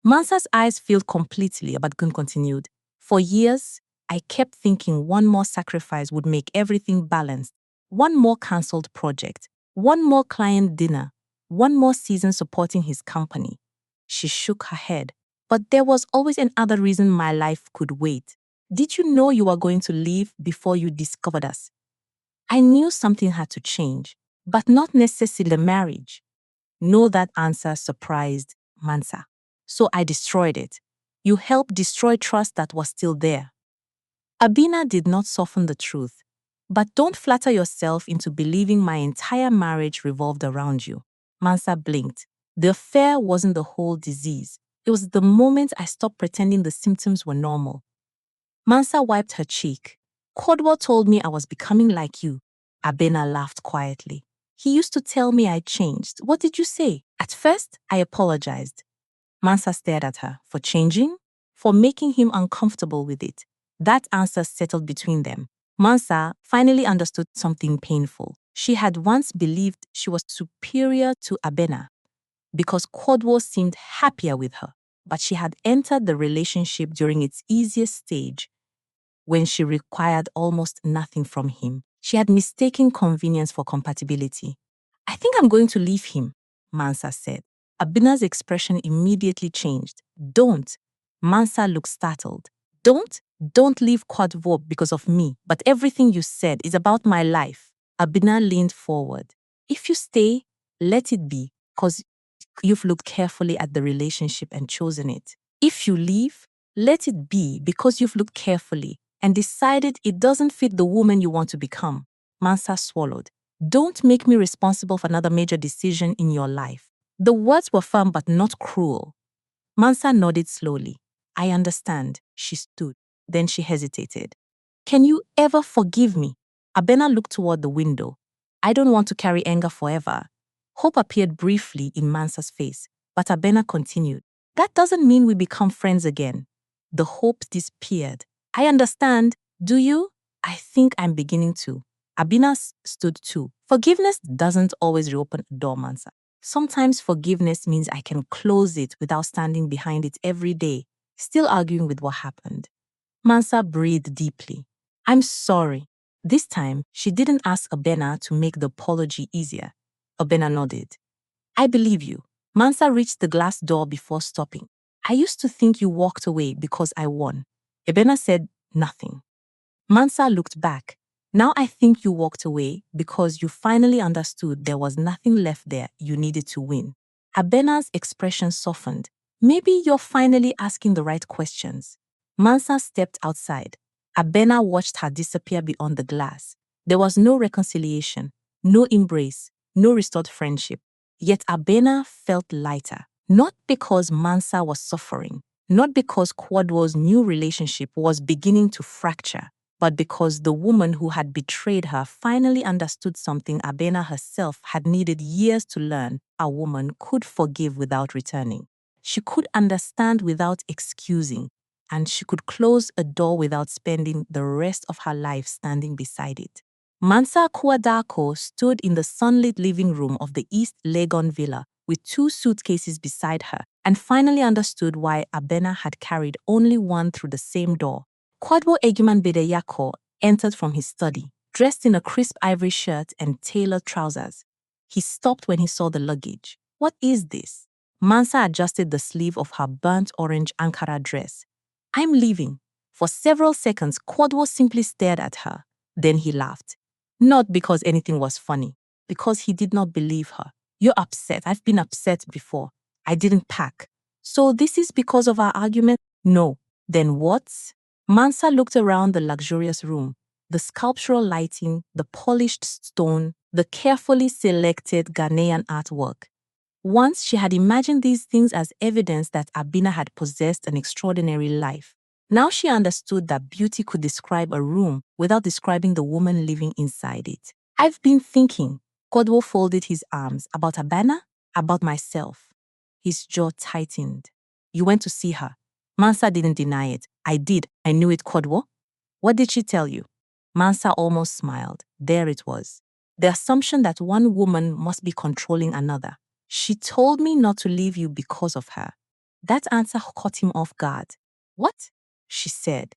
Mansa's eyes filled completely, but Gun continued. For years, I kept thinking one more sacrifice would make everything balanced. One more cancelled project, one more client dinner, one more season supporting his company. She shook her head. But there was always another reason my life could wait. Did you know you were going to leave before you discovered us? I knew something had to change, but not necessarily the marriage. No, that answer surprised Mansa. so I destroyed it. You helped destroy trust that was still there. Abena did not soften the truth. But don't flatter yourself into believing my entire marriage revolved around you. Mansa blinked. The affair wasn't the whole disease. It was the moment I stopped pretending the symptoms were normal. Mansa wiped her cheek. Kwadwo told me I was becoming like you. Abena laughed quietly. He used to tell me I changed. What did you say? At first, I apologized. Mansa stared at her. For changing? For making him uncomfortable with it. That answer settled between them. Mansa finally understood something painful. She had once believed she was superior to Abena because Kwadwo seemed happier with her, but she had entered the relationship during its easiest stage when she required almost nothing from him. She had mistaken convenience for compatibility. I think I'm going to leave him, Mansa said. Abena's expression immediately changed. Don't. Mansa looked startled. Don't? Don't leave Kwadwo because of me, but everything you said is about my life. Abena leaned forward. If you stay, let it be, because you've looked carefully at the relationship and chosen it. If you leave, let it be because you've looked carefully and decided it doesn't fit the woman you want to become. Mansa swallowed. Don't make me responsible for another major decision in your life. The words were firm but not cruel. Mansa nodded slowly. I understand. She stood. Then she hesitated. Can you ever forgive me? Abena looked toward the window. I don't want to carry anger forever. Hope appeared briefly in Mansa's face, but Abena continued. That doesn't mean we become friends again. The hope disappeared. I understand. Do you? I think I'm beginning to. Abena stood too. Forgiveness doesn't always reopen a door, Mansa. Sometimes forgiveness means I can close it without standing behind it every day, still arguing with what happened. Mansa breathed deeply. I'm sorry. This time, she didn't ask Abena to make the apology easier. Abena nodded. I believe you. Mansa reached the glass door before stopping. I used to think you walked away because I won. Abena said nothing. Mansa looked back. Now I think you walked away because you finally understood there was nothing left there you needed to win. Abena's expression softened. Maybe you're finally asking the right questions. Mansa stepped outside. Abena watched her disappear beyond the glass. There was no reconciliation, no embrace, no restored friendship. Yet Abena felt lighter, not because Mansa was suffering, not because Kwadwo's new relationship was beginning to fracture, but because the woman who had betrayed her finally understood something Abena herself had needed years to learn. A woman could forgive without returning. She could understand without excusing, and she could close a door without spending the rest of her life standing beside it. Mansa Kwadwo stood in the sunlit living room of the East Legon villa with 2 suitcases beside her and finally understood why Abena had carried only one through the same door. Kwadwo Egiman Bedeyako entered from his study, dressed in a crisp ivory shirt and tailored trousers. He stopped when he saw the luggage. What is this? Mansa adjusted the sleeve of her burnt orange Ankara dress. I'm leaving. For several seconds, Kwadwo simply stared at her. Then he laughed. Not because anything was funny, because he did not believe her. You're upset. I've been upset before. I didn't pack. So this is because of our argument? No. Then what? Mansa looked around the luxurious room, the sculptural lighting, the polished stone, the carefully selected Ghanaian artwork. Once she had imagined these things as evidence that Abena had possessed an extraordinary life. Now she understood that beauty could describe a room without describing the woman living inside it. I've been thinking. Kwadwo folded his arms. About Abena? About myself. His jaw tightened. You went to see her. Mansa didn't deny it. I did. I knew it, Kwadwo. What did she tell you? Mansa almost smiled. There it was. The assumption that one woman must be controlling another. She told me not to leave you because of her. That answer caught him off guard. What? She said.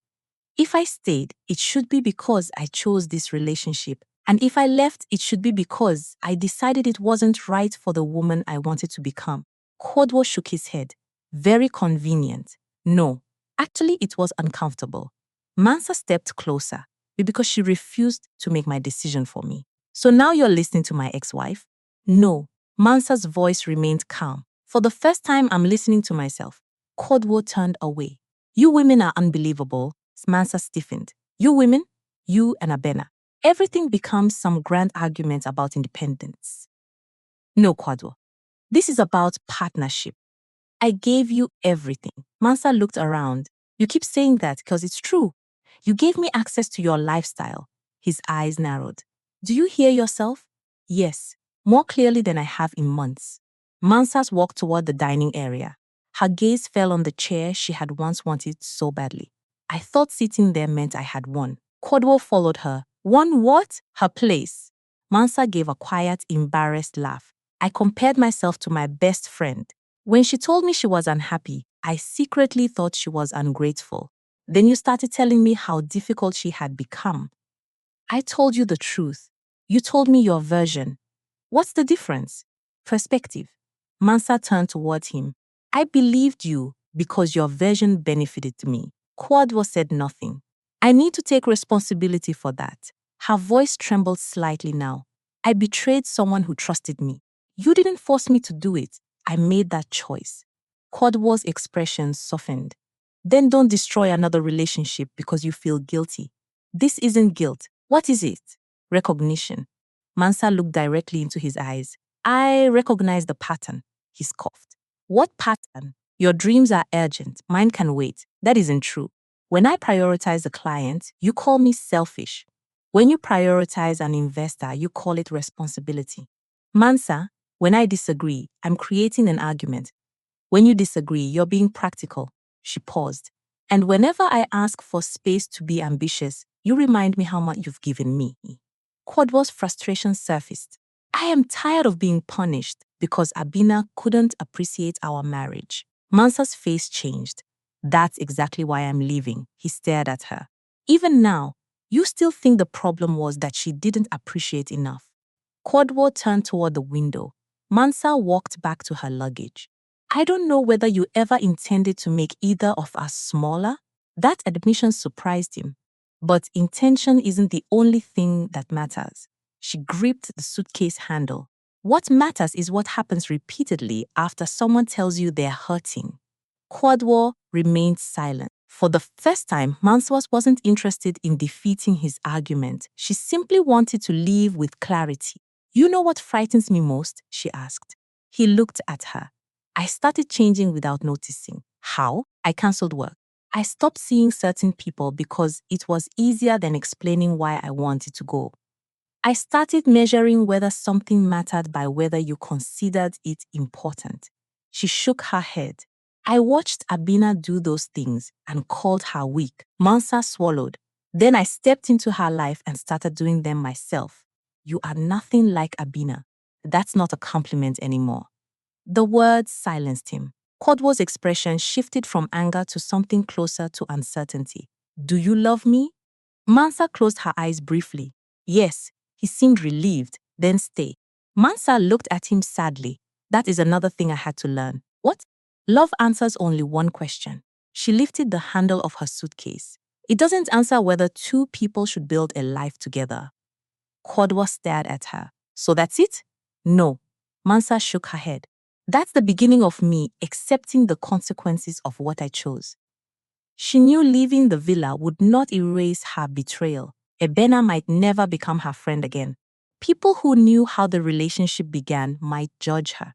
If I stayed, it should be because I chose this relationship. And if I left, it should be because I decided it wasn't right for the woman I wanted to become. Kwadwo shook his head. Very convenient. No, actually it was uncomfortable. Mansa stepped closer because she refused to make my decision for me. So now you're listening to my ex-wife? No. Mansa's voice remained calm. For the first time, I'm listening to myself. Kwadwo turned away. You women are unbelievable. Mansa stiffened. You women? You and Abena. Everything becomes some grand argument about independence. No, Kwadwo. This is about partnership. I gave you everything. Mansa looked around. You keep saying that because it's true. You gave me access to your lifestyle. His eyes narrowed. Do you hear yourself? Yes, more clearly than I have in months. Mansas walked toward the dining area. Her gaze fell on the chair she had once wanted so badly. I thought sitting there meant I had won. Kwadwo followed her. Won what? Her place. Mansa gave a quiet, embarrassed laugh. I compared myself to my best friend. When she told me she was unhappy, I secretly thought she was ungrateful. Then you started telling me how difficult she had become. I told you the truth. You told me your version. What's the difference? Perspective. Mansa turned towards him. I believed you because your version benefited me. Kwadwo said nothing. I need to take responsibility for that. Her voice trembled slightly now. I betrayed someone who trusted me. You didn't force me to do it. I made that choice. Kwadwo's expression softened. Then don't destroy another relationship because you feel guilty. This isn't guilt. What is it? Recognition. Mansa looked directly into his eyes. I recognize the pattern. He scoffed. What pattern? Your dreams are urgent. Mine can wait. That isn't true. When I prioritize a client, you call me selfish. When you prioritize an investor, you call it responsibility. Mansa, when I disagree, I'm creating an argument. When you disagree, you're being practical. She paused. And whenever I ask for space to be ambitious, you remind me how much you've given me. Kwadwo's frustration surfaced. I am tired of being punished because Abena couldn't appreciate our marriage. Mansa's face changed. That's exactly why I'm leaving. He stared at her. Even now, you still think the problem was that she didn't appreciate enough. Kwadwo turned toward the window. Mansa walked back to her luggage. I don't know whether you ever intended to make either of us smaller. That admission surprised him. But intention isn't the only thing that matters. She gripped the suitcase handle. What matters is what happens repeatedly after someone tells you they're hurting. Kwadwo remained silent. For the first time, Mansa wasn't interested in defeating his argument. She simply wanted to leave with clarity. You know what frightens me most? She asked. He looked at her. I started changing without noticing. How? I cancelled work. I stopped seeing certain people because it was easier than explaining why I wanted to go. I started measuring whether something mattered by whether you considered it important. She shook her head. I watched Abena do those things and called her weak. Mansa swallowed. Then I stepped into her life and started doing them myself. You are nothing like Abena. That's not a compliment anymore. The words silenced him. Kwadwo's expression shifted from anger to something closer to uncertainty. Do you love me? Mansa closed her eyes briefly. Yes. He seemed relieved, then stay. Mansa looked at him sadly. That is another thing I had to learn. What? Love answers only one question. She lifted the handle of her suitcase. It doesn't answer whether two people should build a life together. Kwadwo stared at her. So that's it? No. Mansa shook her head. That's the beginning of me accepting the consequences of what I chose. She knew leaving the villa would not erase her betrayal. Abena might never become her friend again. People who knew how the relationship began might judge her.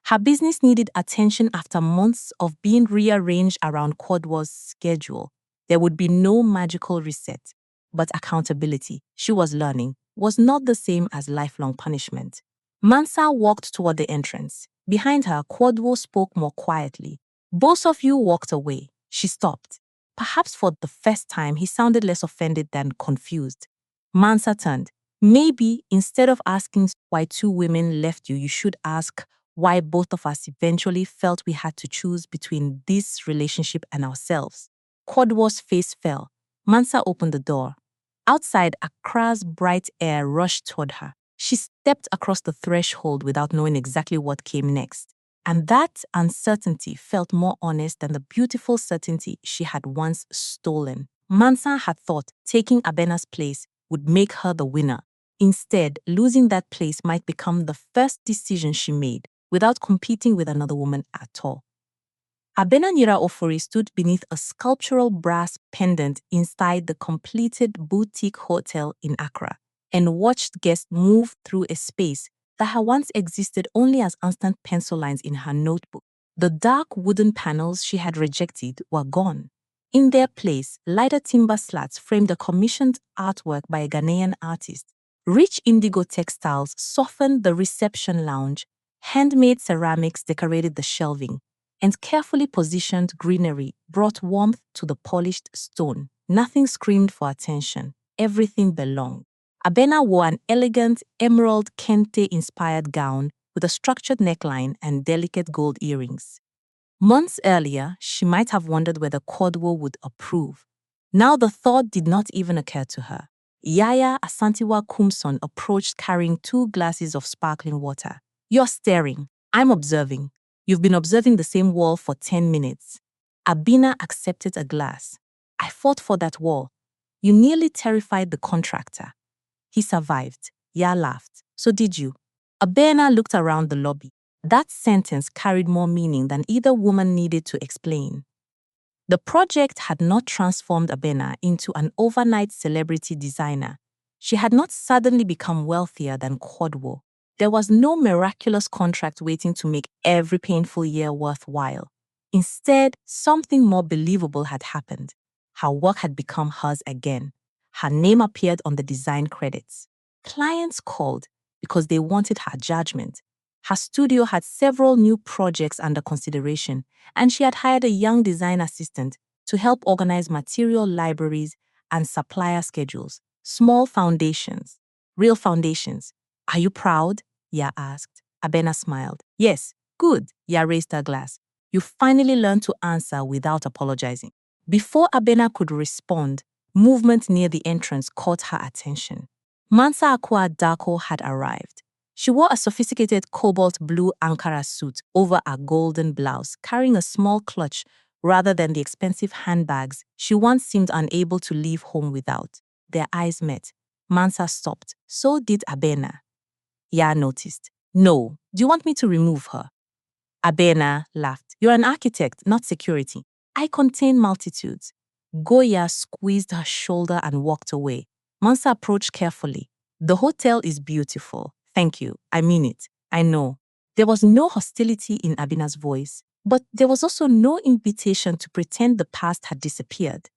Her business needed attention after months of being rearranged around Kwadwo's schedule. There would be no magical reset. But accountability, she was learning, was not the same as lifelong punishment. Mansa walked toward the entrance. Behind her, Kwadwo spoke more quietly. Both of you walked away. She stopped. Perhaps for the first time, he sounded less offended than confused. Mansa turned. Maybe instead of asking why two women left you, you should ask why both of us eventually felt we had to choose between this relationship and ourselves. Kwadwo's face fell. Mansa opened the door. Outside, Accra's bright air rushed toward her. She stepped across the threshold without knowing exactly what came next. And that uncertainty felt more honest than the beautiful certainty she had once stolen. Mansa had thought taking Abena's place would make her the winner. Instead, losing that place might become the first decision she made without competing with another woman at all. Abena Ofori stood beneath a sculptural brass pendant inside the completed boutique hotel in Accra and watched guests move through a space that had once existed only as instant pencil lines in her notebook. The dark wooden panels she had rejected were gone. In their place, lighter timber slats framed a commissioned artwork by a Ghanaian artist. Rich indigo textiles softened the reception lounge, handmade ceramics decorated the shelving, and carefully positioned greenery brought warmth to the polished stone. Nothing screamed for attention. Everything belonged. Abena wore an elegant emerald kente-inspired gown with a structured neckline and delicate gold earrings. Months earlier, she might have wondered whether Kwadwo would approve. Now the thought did not even occur to her. Yaya Asantiwa Kumson approached carrying 2 glasses of sparkling water. "You're staring. I'm observing. You've been observing the same wall for 10 minutes. Abena accepted a glass. "I fought for that wall. You nearly terrified the contractor." "He survived." Ya laughed. "So did you." Abena looked around the lobby. That sentence carried more meaning than either woman needed to explain. The project had not transformed Abena into an overnight celebrity designer. She had not suddenly become wealthier than Kwadwo. There was no miraculous contract waiting to make every painful year worthwhile. Instead, something more believable had happened. Her work had become hers again. Her name appeared on the design credits. Clients called because they wanted her judgment. Her studio had several new projects under consideration, and she had hired a young design assistant to help organize material libraries and supplier schedules. Small foundations. Real foundations. "Are you proud?" Ya asked. Abena smiled. "Yes, good." Ya raised her glass. "You finally learned to answer without apologizing." Before Abena could respond, movement near the entrance caught her attention. Mansa Akua Dako had arrived. She wore a sophisticated cobalt blue Ankara suit over a golden blouse, carrying a small clutch rather than the expensive handbags she once seemed unable to leave home without. Their eyes met. Mansa stopped. So did Abena. Ya noticed. "No. Do you want me to remove her?" Abena laughed. "You're an architect, not security. I contain multitudes." Goya squeezed her shoulder and walked away. Mansa approached carefully. "The hotel is beautiful. Thank you. I mean it. I know." There was no hostility in Abena's voice, but there was also no invitation to pretend the past had disappeared.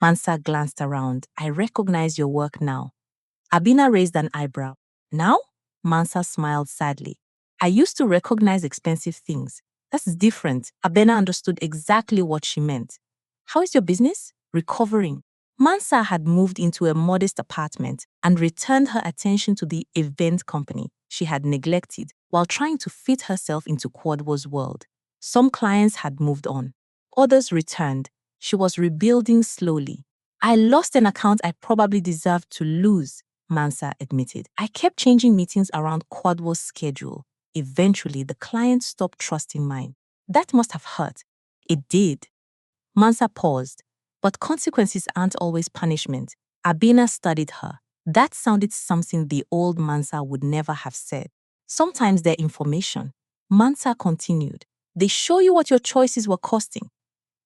Mansa glanced around. "I recognize your work now." Abena raised an eyebrow. "Now?" Mansa smiled sadly. "I used to recognize expensive things. That's different." Abena understood exactly what she meant. "How is your business?" "Recovering." Mansa had moved into a modest apartment and returned her attention to the event company she had neglected while trying to fit herself into Kwadwo's world. Some clients had moved on. Others returned. She was rebuilding slowly. "I lost an account I probably deserved to lose," Mansa admitted. "I kept changing meetings around Kwadwo's schedule. Eventually, the client stopped trusting mine. That must have hurt." "It did." Mansa paused. "But consequences aren't always punishment." Abena studied her. That sounded something the old Mansa would never have said. "Sometimes they're information." Mansa continued. "They show you what your choices were costing."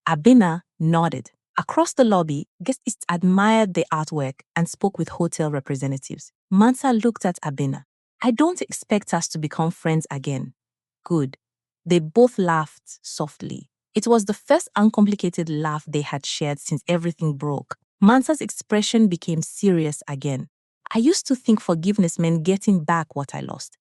Abena nodded. Across the lobby, guests admired the artwork and spoke with hotel representatives. Mansa looked at Abena. "I don't expect us to become friends again." "Good." They both laughed softly. It was the first uncomplicated laugh they had shared since everything broke. Mansa's expression became serious again. "I used to think forgiveness meant getting back what I lost.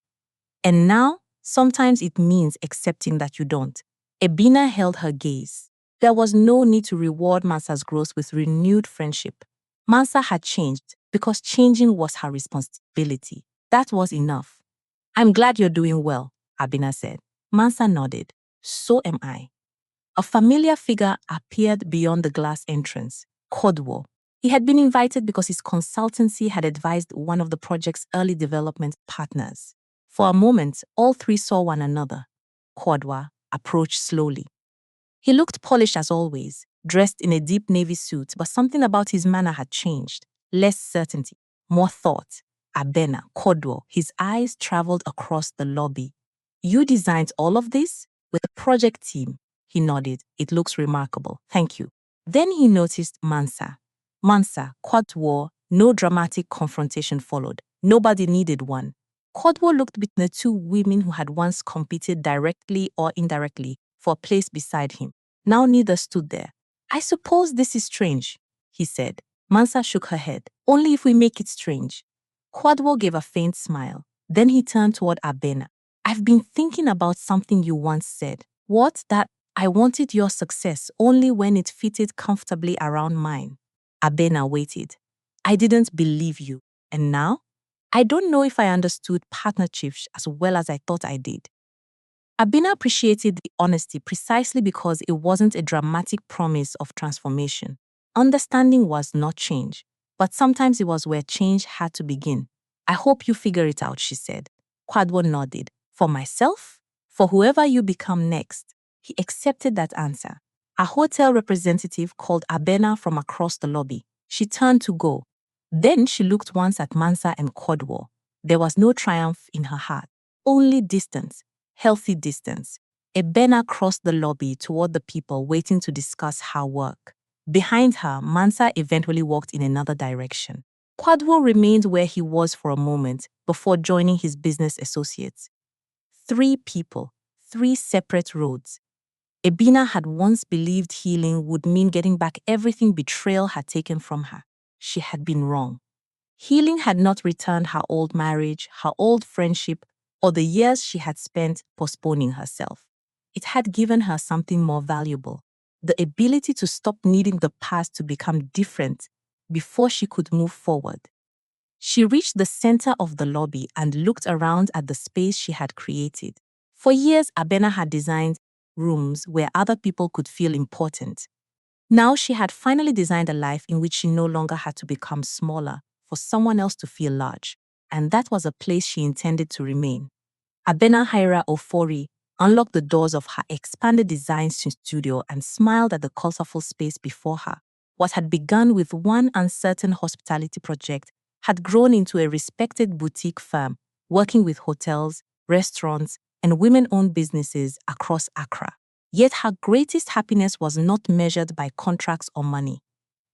And now, sometimes it means accepting that you don't." Abena held her gaze. There was no need to reward Mansa's growth with renewed friendship. Mansa had changed because changing was her responsibility. That was enough. "I'm glad you're doing well," Abena said. Mansa nodded. "So am I." A familiar figure appeared beyond the glass entrance. Kwadwo. He had been invited because his consultancy had advised one of the project's early development partners. For a moment, all three saw one another. Kwadwo approached slowly. He looked polished as always, dressed in a deep navy suit, but something about his manner had changed. Less certainty, more thought. Abena, Kwadwo, his eyes traveled across the lobby. "You designed all of this?" "With the project team." He nodded. It looks remarkable. Thank you. Then he noticed Mansa. Mansa, Kwadwo, no dramatic confrontation followed. Nobody needed one. Kwadwo looked between the two women who had once competed directly or indirectly for a place beside him. Now neither stood there. I suppose this is strange, he said. Mansa shook her head. Only if we make it strange. Kwadwo gave a faint smile. Then he turned toward Abena. I've been thinking about something you once said. What? That I wanted your success only when it fitted comfortably around mine. Abena waited. I didn't believe you. And now? I don't know if I understood partnerships as well as I thought I did. Abena appreciated the honesty precisely because it wasn't a dramatic promise of transformation. Understanding was not change, but sometimes it was where change had to begin. I hope you figure it out, she said. Kwadwo nodded. For myself? For whoever you become next. He accepted that answer. A hotel representative called Abena from across the lobby. She turned to go. Then she looked once at Mansa and Kwadwo. There was no triumph in her heart, only distance, healthy distance. Abena crossed the lobby toward the people waiting to discuss her work. Behind her, Mansa eventually walked in another direction. Kwadwo remained where he was for a moment before joining his business associates. 3 people, 3 separate roads. Abena had once believed healing would mean getting back everything betrayal had taken from her. She had been wrong. Healing had not returned her old marriage, her old friendship, or the years she had spent postponing herself. It had given her something more valuable, the ability to stop needing the past to become different before she could move forward. She reached the center of the lobby and looked around at the space she had created. For years, Abena had designed rooms where other people could feel important. Now she had finally designed a life in which she no longer had to become smaller for someone else to feel large, and that was a place she intended to remain. Abena Haira Ofori unlocked the doors of her expanded design studio and smiled at the colorful space before her. What had begun with one uncertain hospitality project had grown into a respected boutique firm working with hotels, restaurants, and women-owned businesses across Accra. Yet her greatest happiness was not measured by contracts or money.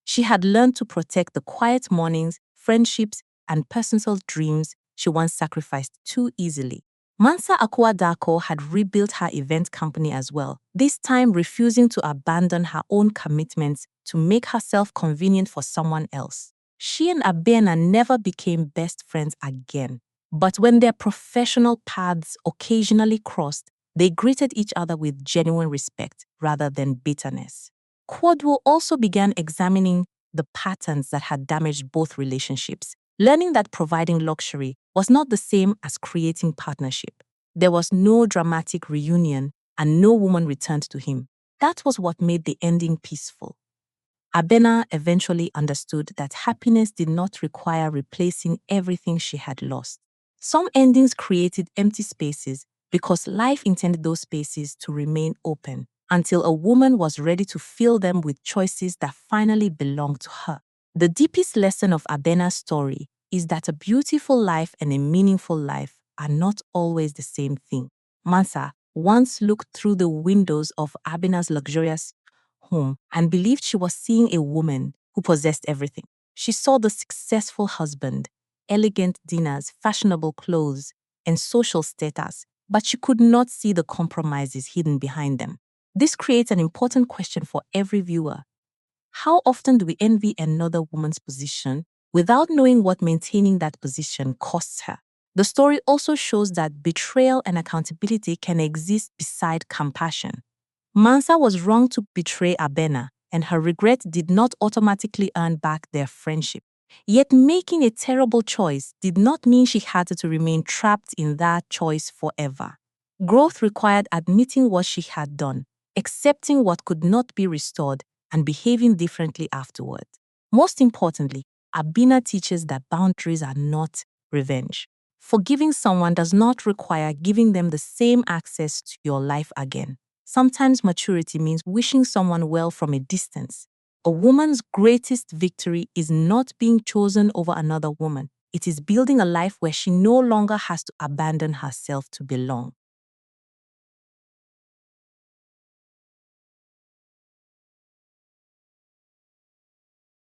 She had learned to protect the quiet mornings, friendships, and personal dreams she once sacrificed too easily. Mansa Akua had rebuilt her event company as well, this time refusing to abandon her own commitments to make herself convenient for someone else. She and Abena never became best friends again, but when their professional paths occasionally crossed, they greeted each other with genuine respect rather than bitterness. Kwadwo also began examining the patterns that had damaged both relationships, learning that providing luxury was not the same as creating partnership. There was no dramatic reunion and no woman returned to him. That was what made the ending peaceful. Abena eventually understood that happiness did not require replacing everything she had lost. Some endings created empty spaces because life intended those spaces to remain open until a woman was ready to fill them with choices that finally belonged to her. The deepest lesson of Abena's story is that a beautiful life and a meaningful life are not always the same thing. Mansa once looked through the windows of Abena's luxurious home and believed she was seeing a woman who possessed everything. She saw the successful husband, elegant dinners, fashionable clothes, and social status, but she could not see the compromises hidden behind them. This creates an important question for every viewer. How often do we envy another woman's position without knowing what maintaining that position costs her? The story also shows that betrayal and accountability can exist beside compassion. Mansa was wrong to betray Abena, and her regret did not automatically earn back their friendship. Yet making a terrible choice did not mean she had to remain trapped in that choice forever. Growth required admitting what she had done, accepting what could not be restored, and behaving differently afterward. Most importantly, Abena teaches that boundaries are not revenge. Forgiving someone does not require giving them the same access to your life again. Sometimes maturity means wishing someone well from a distance. A woman's greatest victory is not being chosen over another woman. It is building a life where she no longer has to abandon herself to belong.